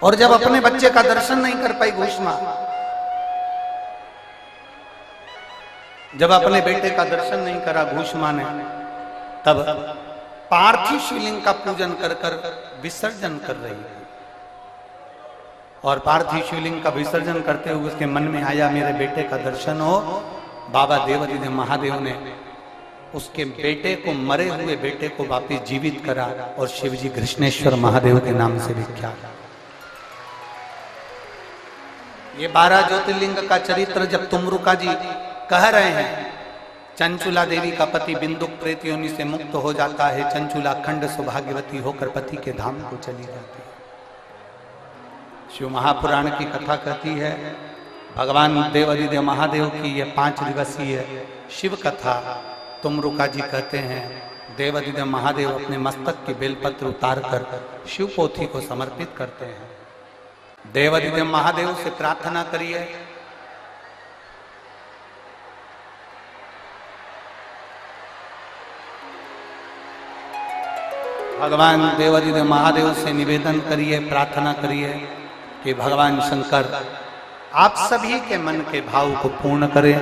और जब अपने बच्चे का दर्शन नहीं कर पाई घूष्मा, जब अपने बेटे का दर्शन नहीं करा घूष्मा ने, तब पार्थिव शिवलिंग का पूजन कर कर विसर्जन कर रही है। और पार्थिव शिवलिंग का विसर्जन करते हुए उसके मन में आया मेरे बेटे का दर्शन हो। बाबा देवादिदेव महादेव ने उसके बेटे को, मरे हुए बेटे को वापिस जीवित करा और शिवजी कृष्णेश्वर महादेव के नाम से विख्यात। ये 12 ज्योतिर्लिंग का चरित्र जब तुमरुका जी कह रहे हैं, चंचुला देवी का पति बिंदुक प्रेत योनि से मुक्त हो जाता है, चंचुला अखंड सौभाग्यवती होकर पति के धाम को चली जाती है। शिव महापुराण की कथा कहती है, भगवान देवादिदेव महादेव की यह 5 दिवसीय शिव कथा तुमरुका जी कहते हैं, देवादिदेव महादेव अपने मस्तक की बेलपत्र उतार कर शिव पोथी को समर्पित करते हैं। देवादिदेव महादेव से प्रार्थना करिए, भगवान देवादिदेव महादेव से निवेदन करिए, प्रार्थना करिए कि भगवान शंकर आप सभी के मन के भाव को पूर्ण करें।